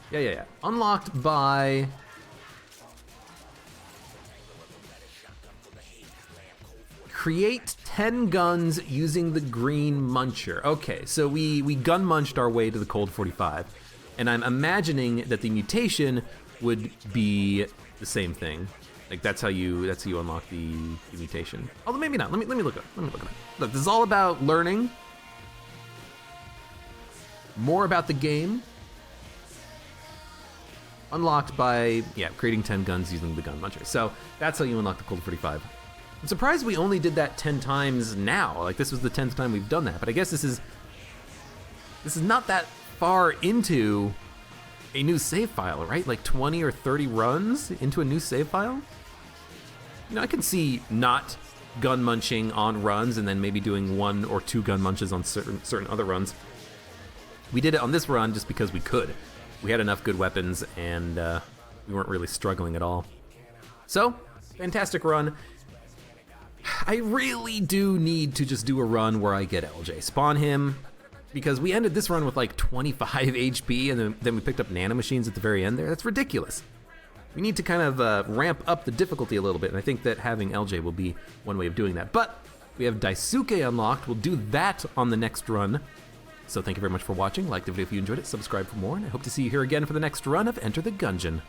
Yeah. Unlocked by... Create 10 guns using the green muncher. Okay, so we gun munched our way to the Cold 45. And I'm imagining that the mutation would be the same thing. Like that's how you unlock the mutation. Although maybe not. Let me look it up. Look, this is all about learning more about the game. Unlocked by creating 10 guns using the gun muncher. So that's how you unlock the Colt 45. I'm surprised we only did that 10 times now. Like this was the 10th time we've done that. But I guess this is not that far into a new save file, right? Like 20 or 30 runs into a new save file? You know, I can see not gun munching on runs and then maybe doing 1 or 2 gun munches on certain other runs. We did it on this run just because we could. We had enough good weapons and we weren't really struggling at all. So, fantastic run. I really do need to just do a run where I get LJ. Spawn him, because we ended this run with like 25 HP and then we picked up nanomachines at the very end there. That's ridiculous. We need to kind of ramp up the difficulty a little bit, and I think that having LJ will be one way of doing that. But we have Daisuke unlocked. We'll do that on the next run. So thank you very much for watching. Like the video if you enjoyed it, subscribe for more, and I hope to see you here again for the next run of Enter the Gungeon.